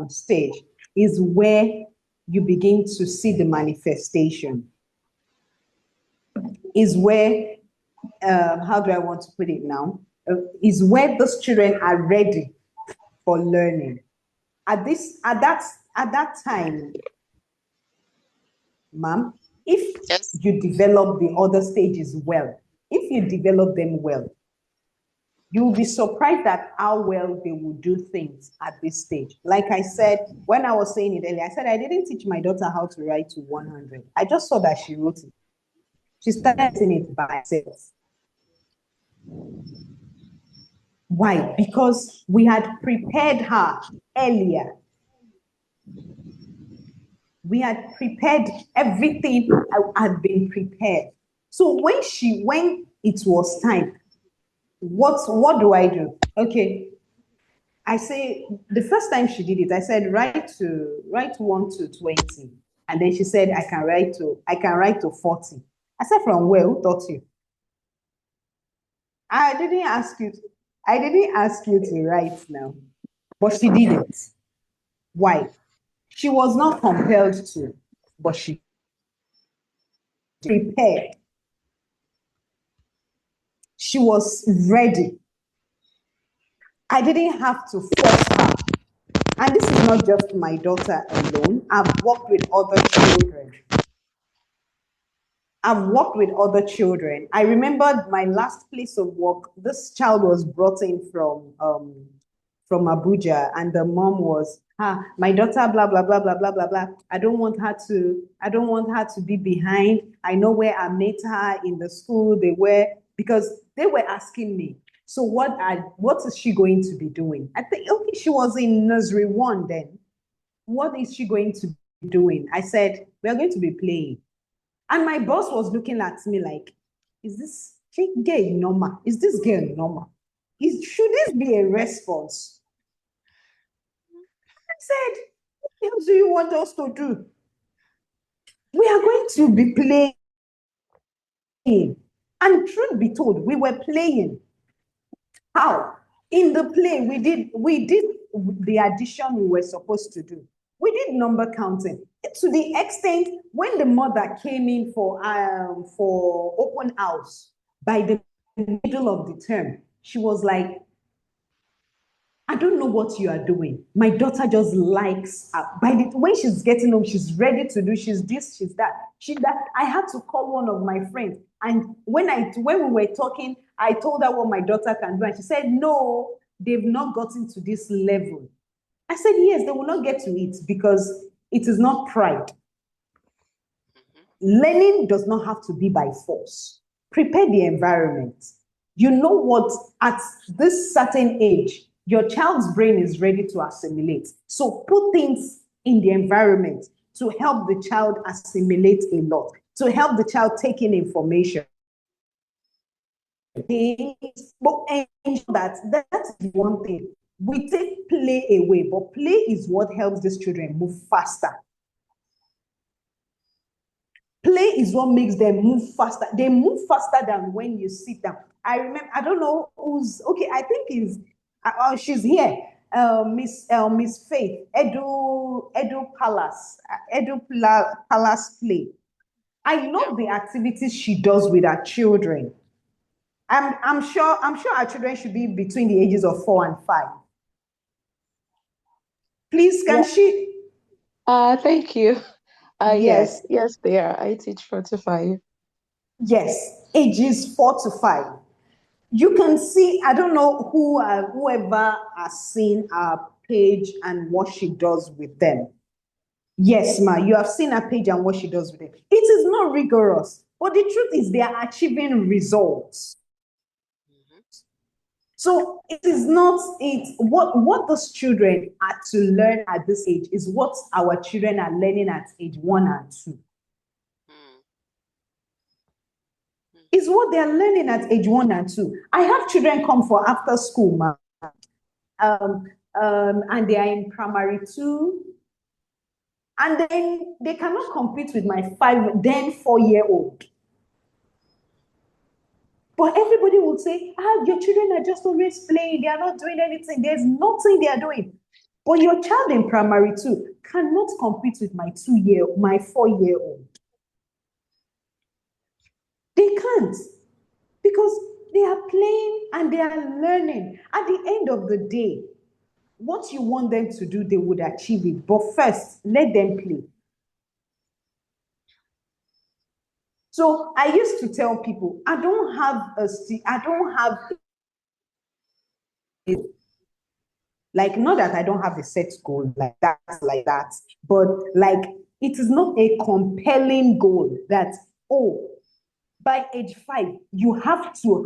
stage is where you begin to see the manifestation. Is where how do I want to put it now? Is where those children are ready for learning. At that time, ma'am, if Yes. you develop the other stages well, if you develop them well, you will be surprised at how well they will do things at this stage. Like I said, when I was saying it earlier, I said I didn't teach my daughter how to write to 100. I just saw that she wrote it. She started writing it by herself. Why? Because we had prepared her earlier. We had prepared everything had been prepared. So when it was time, what do I do? Okay, I say the first time she did it, I said write 1 to 20, and then she said I can write to 40. I said from where? Who taught you? I didn't ask you to write now, but she did it. Why? She was not compelled to, but she prepared. she was ready. I didn't have to force her. And this is not just my daughter alone. I've worked with other children. I remember my last place of work, this child was brought in from Abuja, and the mom was, my daughter, blah, blah, blah, blah, blah, blah, blah. I don't want her to be behind. I know where I met her in the school. Because they were asking me, so what is she going to be doing? I think, okay, she was in nursery 1 then. What is she going to be doing? I said, we are going to be playing. And my boss was looking at me like, is this girl normal? Is this girl normal? Should this be a response? I said, what else do you want us to do? We are going to be playing. And truth be told, we were playing. How? In the play, we did the addition we were supposed to do. We did number counting to the extent when the mother came in for open house by the middle of the term, she was like, I don't know what you are doing. My daughter just likes when she's getting home, she's ready to do, she's this, she's that, I had to call one of my friends. And when we were talking, I told her what my daughter can do. And she said, no, they've not gotten to this level. I said, yes, they will not get to it because it is not pride. Learning does not have to be by force. Prepare the environment. You know what, at this certain age, your child's brain is ready to assimilate. So put things in the environment to help the child assimilate a lot, to help the child take in information. But ensure that's one thing. We take play away, but play is what helps these children move faster. Play is what makes them move faster. They move faster than when you sit down. I remember, I don't know who's, okay, I think she's here. Miss Faith, Edu Palace Play. I love the activities she does with her children. I'm sure our children should be between the ages of 4 and 5. Please, can she? Thank you. Yes. Yes, they are. I teach 4 to 5. Yes, ages 4 to 5. You can see, I don't know whoever has seen our page and what she does with them. Yes, ma, you have seen her page and what she does with them. It is not rigorous, but the truth is they are achieving results. So it is not what those children are to learn at this age is what our children are learning at age 1 and 2. Is what they are learning at age 1 and 2. I have children come for after school, ma, and they are in primary 2, and then they cannot compete with my 4-year-old. But everybody would say, your children are just always playing. They are not doing anything. There's nothing they are doing. But your child in primary 2 cannot compete with my 4-year-old. They can't, because they are playing and they are learning. At the end of the day, what you want them to do, they would achieve it. But first, let them play. So I used to tell people, I don't have like, not that I don't have a set goal like that, but like, it is not a compelling goal that, by age 5, you have to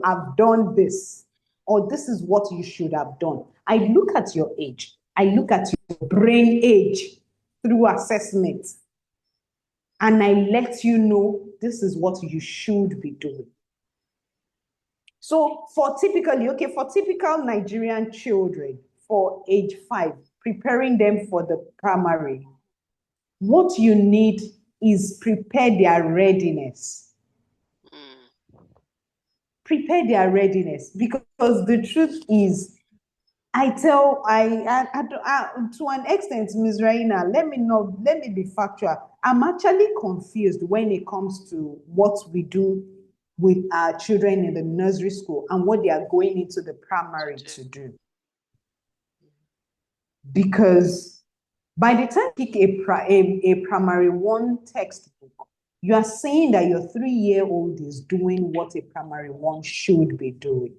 have done this, or this is what you should have done. I look at your age. I look at your brain age through assessment, and I let you know this is what you should be doing. So for typical Nigerian children for age 5, preparing them for the primary, what you need is prepare their readiness. Prepare their readiness, because the truth is, to an extent, Ms. Raina, let me be factual. I'm actually confused when it comes to what we do with our children in the nursery school and what they are going into the primary to do. Because by the time you pick a primary one textbook, you are saying that your 3-year-old is doing what a primary one should be doing.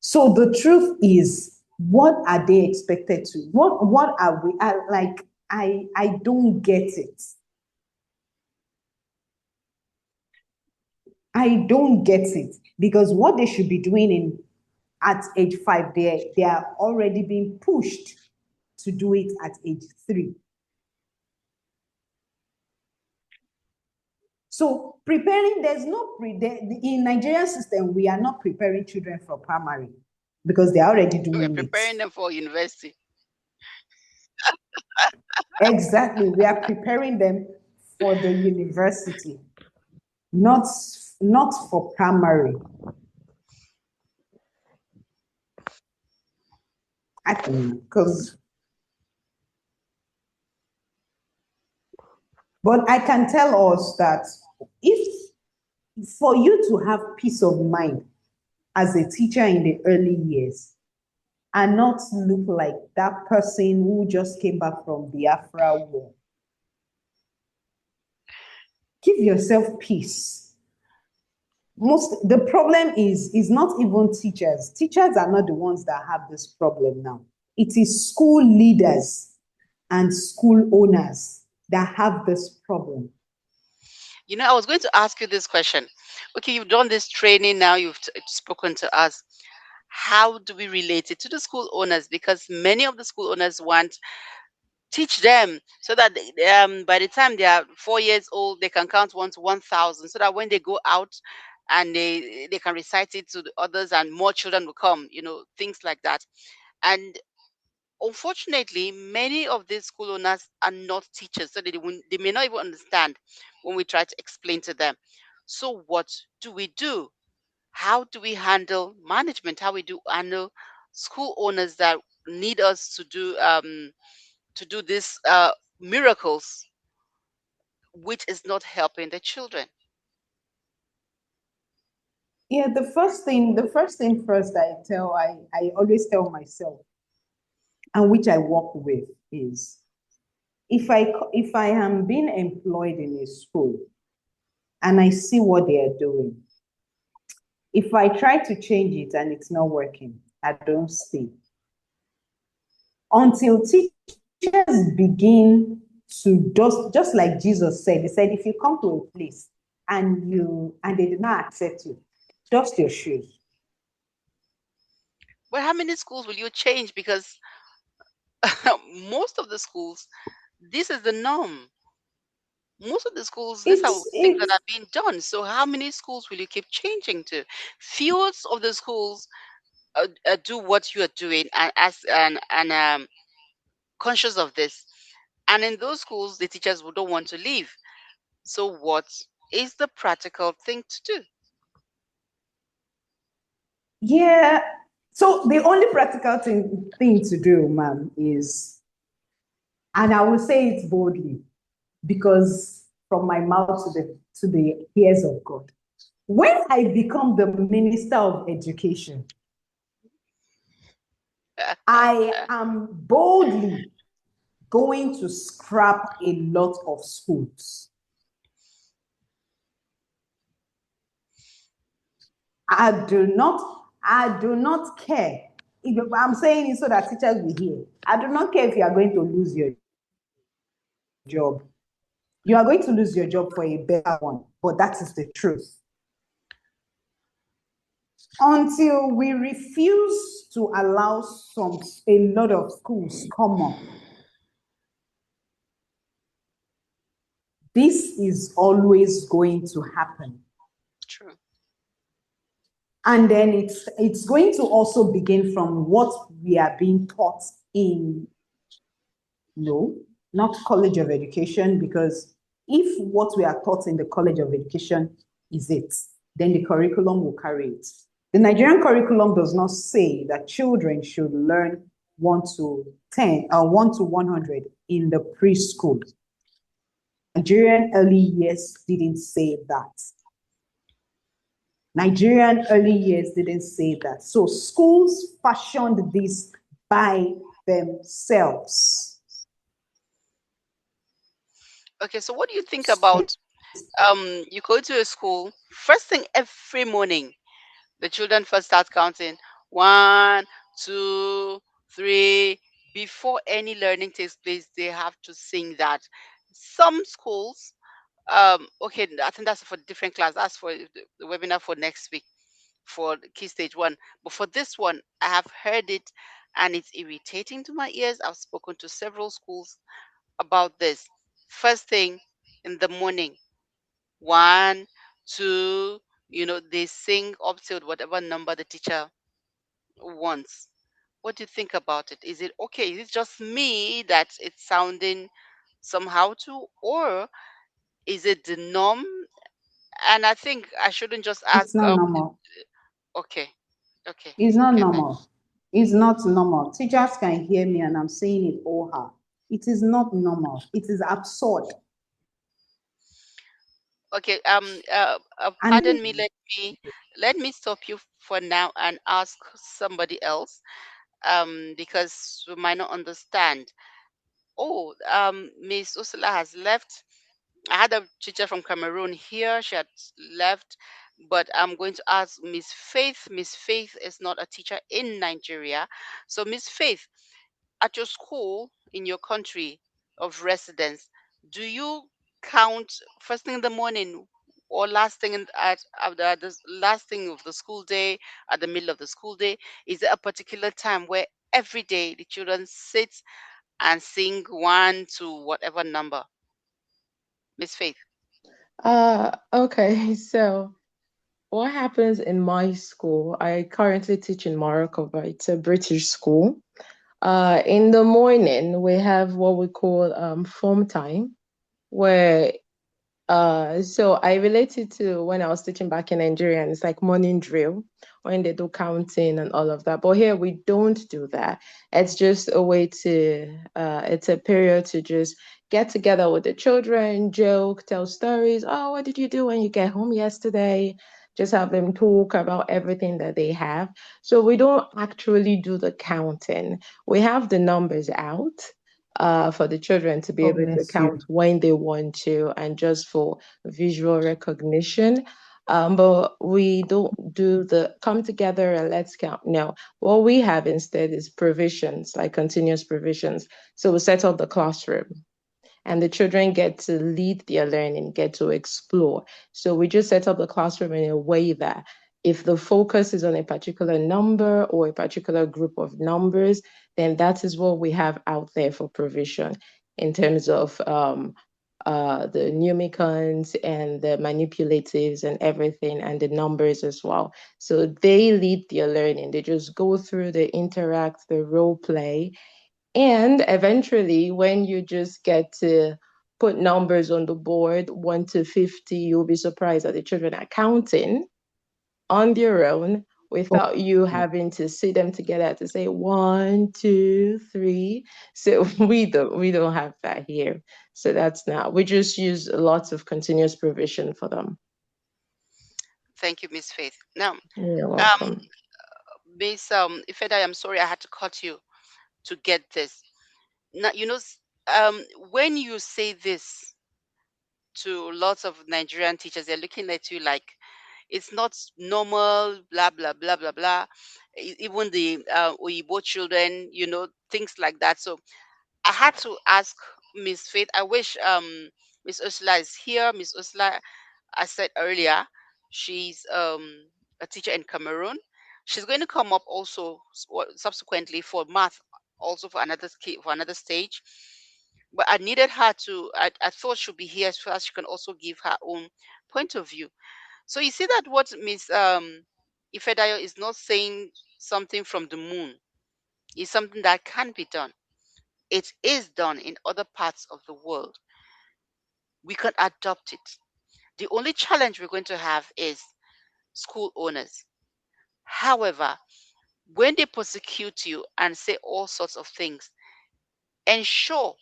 So the truth is, what are they expected to? What are we? I don't get it. I don't get it, because what they should be doing at age 5, they are already being pushed to do it at age 3. So preparing, in Nigerian system, we are not preparing children for primary because they're already doing it. We're preparing them for university. Exactly, we are preparing them for the university, not for primary. I think but I can tell us that if for you to have peace of mind as a teacher in the early years and not look like that person who just came back from the Biafra war, give yourself peace. The problem is not even teachers. Teachers are not the ones that have this problem now. It is school leaders and school owners that have this problem. You know, I was going to ask you this question. Okay, you've done this training now, you've spoken to us. How do we relate it to the school owners? Because many of the school owners want teach them so that by the time they are 4 years old, they can count 1 to 1,000, so that when they go out and they can recite it to the others and more children will come, things like that. And unfortunately, many of these school owners are not teachers, so they may not even understand when we try to explain to them. So what do we do? How do we handle management? How we do handle school owners that need us to do these miracles, which is not helping the children? Yeah, the first thing first I always tell myself, and which I work with, is if I am being employed in a school and I see what they are doing, if I try to change it and it's not working, I don't stay. Until teachers begin to just like Jesus said, he said, if you come to a place and they did not accept you, dust your shoes. But how many schools will you change? Because most of the schools, this is the norm. Most of the schools, these are things that are being done. So how many schools will you keep changing to? Few of the schools do what you are doing and conscious of this. And in those schools, the teachers don't want to leave. So what is the practical thing to do? Yeah. So the only practical thing to do, ma'am, is, and I will say it boldly, because from my mouth to the ears of God. When I become the Minister of Education, I am boldly going to scrap a lot of schools. I do not care. I'm saying it so that teachers will hear. I do not care if you are going to lose your job. You are going to lose your job for a better one, but that is the truth. Until we refuse to allow a lot of schools come up, this is always going to happen. True. And then it's going to also begin from what we are being taught in, not College of Education, because if what we are taught in the College of Education is it, then the curriculum will carry it. The Nigerian curriculum does not say that children should learn 1 to 10 or 1 to 100 in the preschool. Nigerian early years didn't say that. Nigerian early years didn't say that. So schools fashioned this by themselves. Okay, so what do you think about you go to a school first thing every morning, the children first start counting one, two, three. Before any learning takes place, they have to sing that. Some schools, okay, I think that's for different class. That's for the webinar for next week for the key stage one. But for this one, I have heard it and it's irritating to my ears. I've spoken to several schools about this. First thing in the morning, one, two, they sing up till whatever number the teacher wants. What do you think about it? Is it okay? Is it just me that it's sounding somehow too, or is it the norm? And I think I shouldn't just ask. It's not normal. Okay, okay, It's not okay. normal. It's not normal. Teachers can hear me and I'm saying it all her. It is not normal. It is absurd. Okay. Pardon And me. Let me stop you for now and ask somebody else. Because we might not understand. Oh, Miss Ursula has left. I had a teacher from Cameroon here. She had left, but I'm going to ask Miss Faith. Miss Faith is not a teacher in Nigeria. So, Miss Faith, at your school in your country of residence, do you count first thing in the morning or last thing at the last thing of the school day, at the middle of the school day? Is there a particular time where every day the children sit and sing one to whatever number? Miss Faith. Okay. So what happens in my school? I currently teach in Morocco, but it's a British school. In the morning, we have what we call form time, where so I related to when I was teaching back in Nigeria, and it's like morning drill when they do counting and all of that. But here we don't do that. It's just a way to, it's a period to just get together with the children, joke, tell stories. Oh, what did you do when you get home yesterday? Just have them talk about everything that they have. So we don't actually do the counting. We have the numbers out for the children to be God able to bless count you. when they want to and just for visual recognition. But we don't do the come together and let's count. No, what we have instead is provisions, like continuous provisions. So we set up the classroom and the children get to lead their learning, get to explore. So we just set up the classroom in a way that if the focus is on a particular number or a particular group of numbers, then that is what we have out there for provision in terms of the numicons and the manipulatives and everything, and the numbers as well. So they lead their learning. They just go through, they interact, the role play, and eventually, when you just get to put numbers on the board, 1 to 50, you'll be surprised that the children are counting on their own without you having to sit them together to say 1, 2, 3. So we don't have that here. So that's not. We just use lots of continuous provision for them. Thank you, Miss Faith. Now, You're um, welcome. Miss Ifeda, I'm sorry I had to cut you to get this. Now, when you say this to lots of Nigerian teachers, they're looking at you like it's not normal, blah blah blah blah blah. Even the Oyibo children, things like that. So I had to ask Miss Faith. I wish Miss Ursula is here. Miss Ursula, I said earlier, she's a teacher in Cameroon. She's going to come up also subsequently for math, also for another stage. But I needed her to. I thought she'd be here so that she can also give her own point of view. So you see that what Miss Ifedayo is not saying something from the moon. It's something that can be done. It is done in other parts of the world. We can adopt it. The only challenge we're going to have is school owners. However, when they prosecute you and say all sorts of things, ensure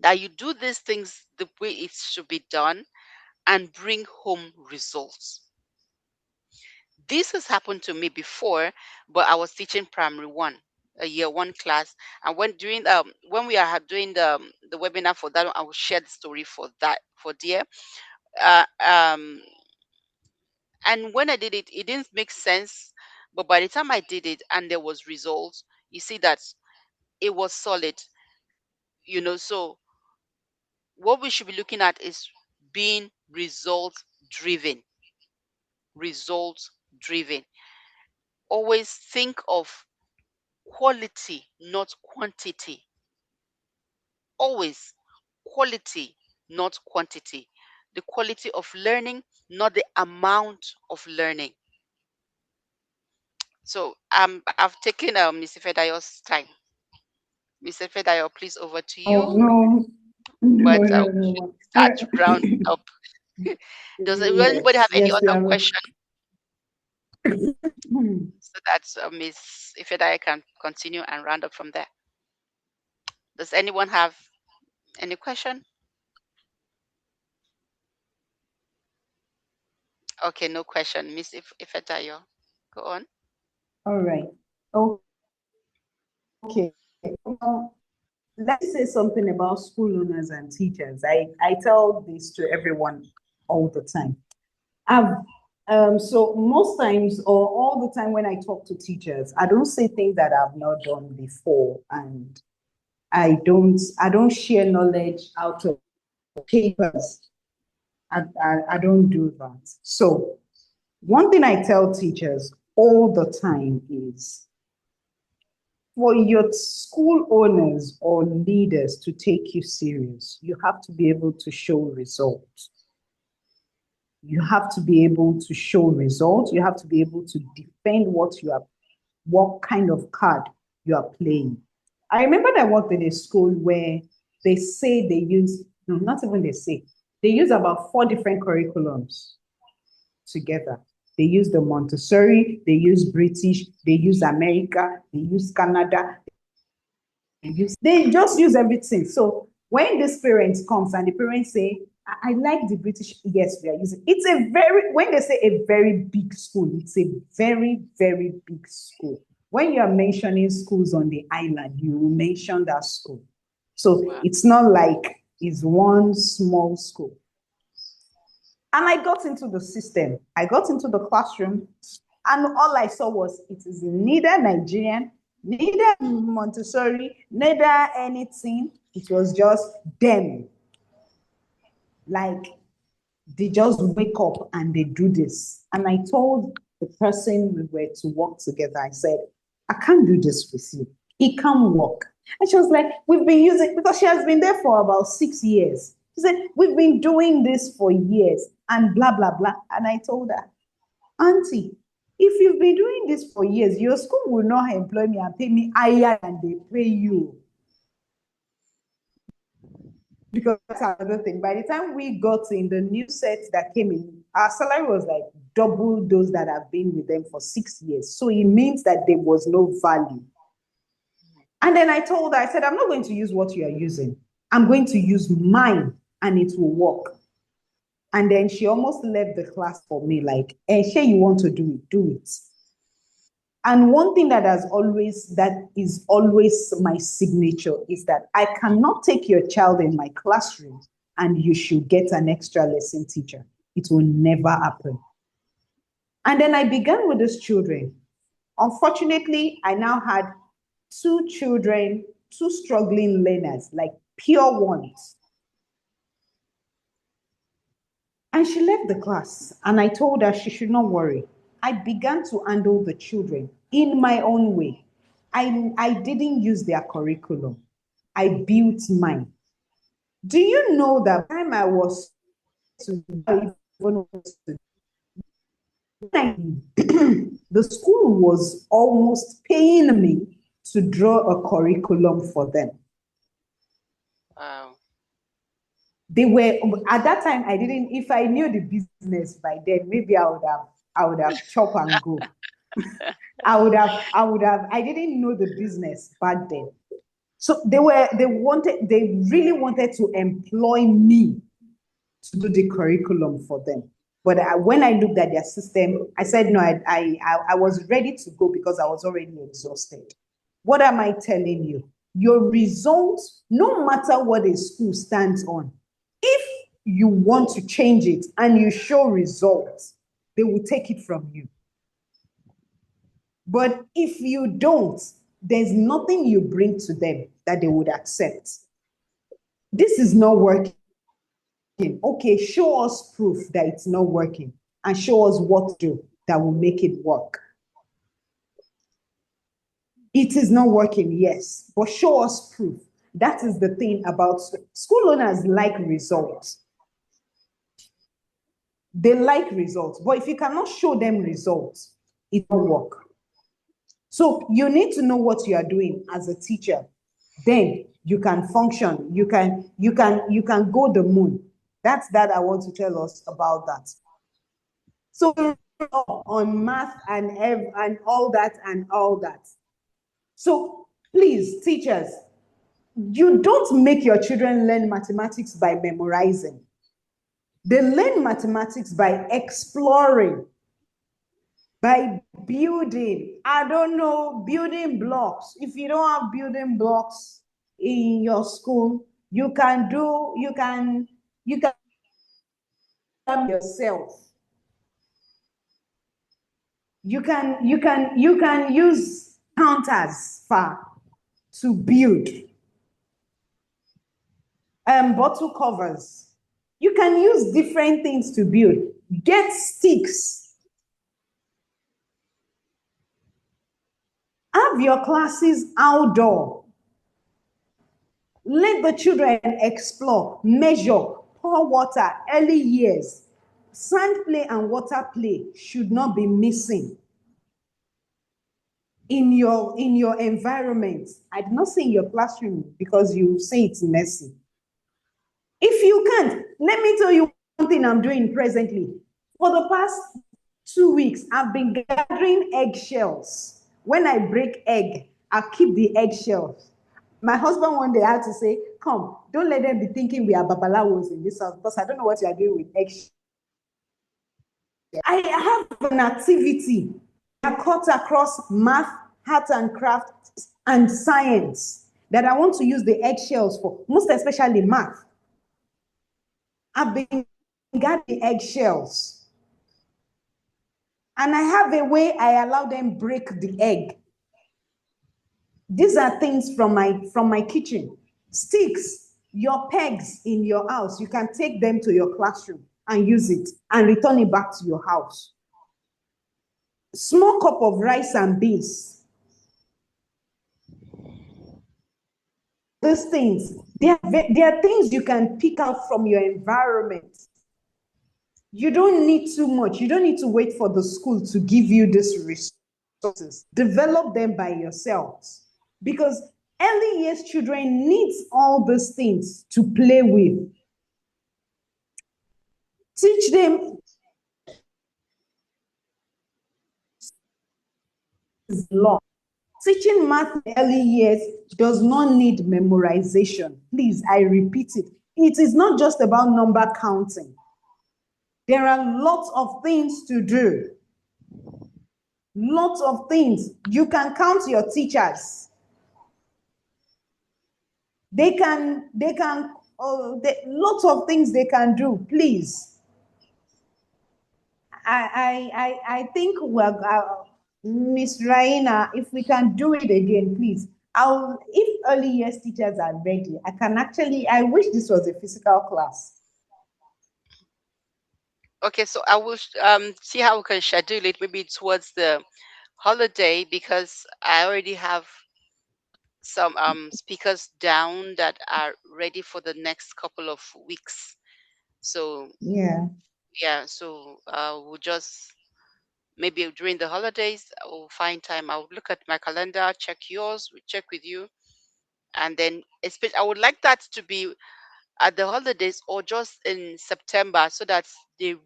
that you do these things the way it should be done and bring home results. This has happened to me before, but I was teaching primary one, a year one class, and when we are doing the webinar for that one, I will share the story for that for dear. Uh, um, and when I did it, it didn't make sense, but by the time I did it and there was results, you see that it was solid. So what we should be looking at is being results driven. Always think of quality, not quantity. Always quality, not quantity. The quality of learning, not the amount of learning. So I've taken Mr. Fedayo's time. Mr. Fedayo, please over to Oh you. no, no, But no, we should no. start to round up. Does anybody have Yes, any yes, we other are. question so that Miss Ifedayo can continue and round up from there? Does anyone have any question? Okay, no question. Miss Ifedayo, go on. All right. Okay. Let's say something about school owners and teachers. I tell this to everyone all the time. I've so most times or all the time when I talk to teachers, I don't say things that I've not done before, and I don't share knowledge out of papers. I don't do that. So one thing I tell teachers all the time is for your school owners or leaders to take you serious, you have to be able to show results. You have to be able to show results. You have to be able to defend what kind of card you are playing. I remember that I worked in a school where they say they use, no, not even they use about 4 different curriculums together. They use the Montessori, they use British, they use America, they use Canada, they just use everything. So when this parent comes and the parents say, I like the British, yes, we are using it's a very when they say a very big school, it's a very, very big school. When you are mentioning schools on the island, you will mention that school. So Wow. it's not like it's one small school. And I got into the system. I got into the classroom, and all I saw was it is neither Nigerian, neither Montessori, neither anything. It was just them. Like they just wake up and they do this. And I told the person we were to work together, I said, I can't do this with you. It can't work. And she was like, we've been using, because she has been there for about 6 years. She said, we've been doing this for years and blah, blah, blah. And I told her, Auntie, if you've been doing this for years, your school will not employ me and pay me higher than they pay you. Because that's another thing. By the time we got in the new set that came in, our salary was like double those that have been with them for 6 years. So it means that there was no value. And then I told her, I said, I'm not going to use what you are using. I'm going to use mine and it will work. And then she almost left the class for me, like, and hey, you want to do it. And one thing that is always my signature is that I cannot take your child in my classroom and you should get an extra lesson teacher. It will never happen. And then I began with these children. Unfortunately, I now had 2 children, 2 struggling learners, like pure ones. And she left the class, and I told her she should not worry. I began to handle the children in my own way. I didn't use their curriculum. I built mine. Do you know that time I was to the school was almost paying me to draw a curriculum for them. Wow. They were at that time. I didn't. If I knew the business by then, maybe I would have chop and go. I didn't know the business back then. So they really wanted to employ me to do the curriculum for them. But when I looked at their system, I said, no, I was ready to go because I was already exhausted. What am I telling you? Your results, no matter what a school stands on, if you want to change it and you show results, they will take it from you. But if you don't, there's nothing you bring to them that they would accept. This is not working. Okay, show us proof that it's not working and show us what to do that will make it work. It is not working, yes, but show us proof. That is the thing about school owners like results. They like results, but if you cannot show them results, it won't work. So you need to know what you are doing as a teacher. Then you can function. You can go the moon. That's that I want to tell us about that. So on math and all that and all that. So please, teachers, you don't make your children learn mathematics by memorizing. They learn mathematics by exploring, by building. I don't know, building blocks. If you don't have building blocks in your school, you can yourself. You can use counters to build. Bottle covers. You can use different things to build. Get sticks. Have your classes outdoor. Let the children explore, measure, pour water, early years. Sand play and water play should not be missing in your environment. I did not say in your classroom because you say it's messy. If you can't, let me tell you one thing I'm doing presently. For the past 2 weeks, I've been gathering eggshells. When I break egg, I'll keep the eggshells. My husband one day had to say, come, don't let them be thinking we are babalawos in this house because I don't know what you are doing with eggshells. I have an activity that cuts across math, art and craft, and science that I want to use the eggshells for, most especially math. I've been gathering eggshells. And I have a way I allow them break the egg. These are things from my kitchen. Sticks, your pegs in your house, you can take them to your classroom and use it and return it back to your house. Small cup of rice and beans. These things, they are things you can pick out from your environment. You don't need too much. You don't need to wait for the school to give you these resources. Develop them by yourselves. Because early years children needs all these things to play with. Teach them law. Teaching math in early years does not need memorization. Please, I repeat it. It is not just about number counting. There are lots of things to do. Lots of things. You can count your teachers. Lots of things they can do, please. I think Miss Raina, if we can do it again, please. If early years teachers are ready, I wish this was a physical class. Okay, so I will see how we can schedule it maybe towards the holiday because I already have some speakers down that are ready for the next couple of weeks. So Yeah. yeah, so we'll just maybe during the holidays I will find time. I'll look at my calendar, check yours, we check with you, and then especially I would like that to be at the holidays or just in September so that they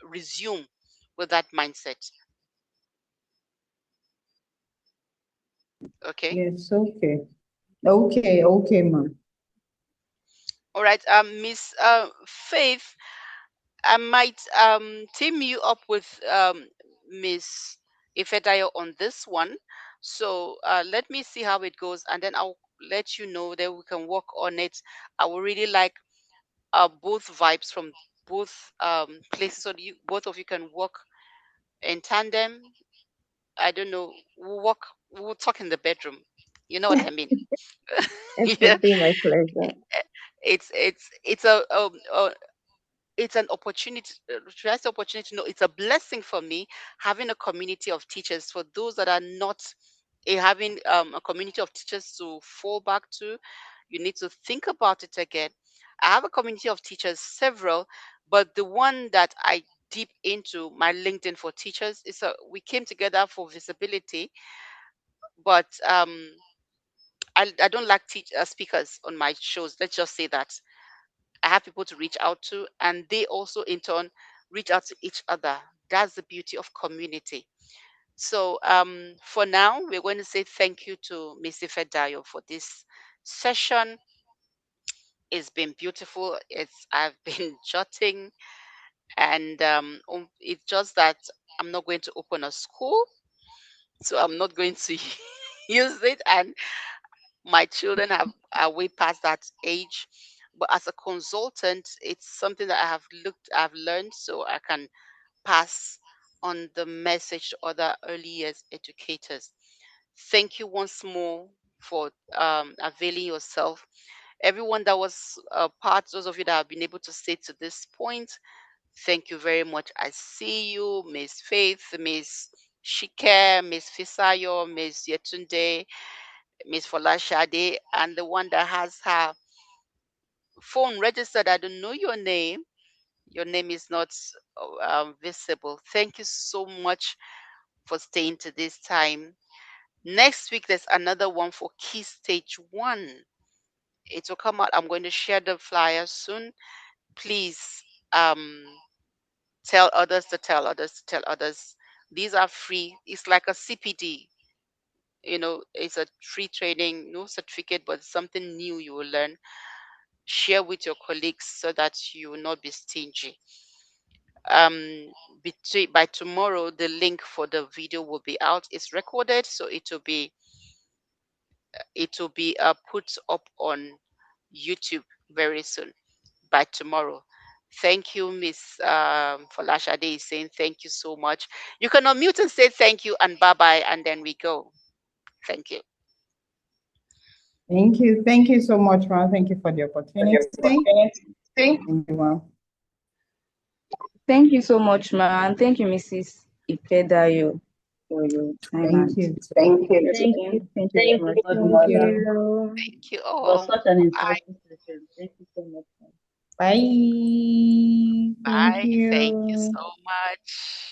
resume with that mindset. Okay. Yes, okay. Okay, ma'am. All right. Miss Faith, I might team you up with Miss Ifedayo on this one. So let me see how it goes, and then I'll let you know that we can work on it. I would really like both vibes from both places, so you both of you can work in tandem. I don't know. We'll work. We'll talk in the bedroom. You know what I mean? It Yeah. would be my pleasure. It's a it's an opportunity. Should I say opportunity? No, it's a blessing for me having a community of teachers. For those that are not having a community of teachers to fall back to, you need to think about it again. I have a community of teachers, several, but the one that I deep into, my LinkedIn for teachers, is a we came together for visibility, but I don't like speakers on my shows. Let's just say that I have people to reach out to, and they also in turn reach out to each other. That's the beauty of community. So for now, we're going to say thank you to Miss Ifedayo for this session. It's been beautiful. It's I've been jotting, and it's just that I'm not going to open a school, so I'm not going to use it, and my children are way past that age. But as a consultant, it's something that I've learned, so I can pass on the message to other early years educators. Thank you once more for availing yourself. Everyone that was part, those of you that have been able to stay to this point, thank you very much. I see you, Miss Faith, Miss Shike, Miss Fisayo, Miss Yetunde, Miss Folashade, and the one that has her phone registered. I don't know your name. Your name is not visible. Thank you so much for staying to this time. Next week, there's another one for Key Stage 1. It will come out. I'm going to share the flyer soon. Please tell others to tell others to tell others. These are free. It's like a CPD. It's a free training, no certificate, but something new you will learn. Share with your colleagues so that you will not be stingy. um by tomorrow, the link for the video will be out. It's recorded, so it will be put up on YouTube very soon, by tomorrow. Thank you, Miss Folashade is saying thank you so much. You can unmute and say thank you and bye bye, and then we go. Thank you. Thank you. Thank you so much, Ron. Thank you for the opportunity. Thank you, Ron. Thank you so much, ma, and thank you, Mrs. Ifedayo, for your time. Thank you. Thank you. Thank Thank you. you so much. Thank God bless. you. Thank you It was all. such an Bye. insightful session. Thank you so much. Bye. Thank Bye. Thank you you. so much.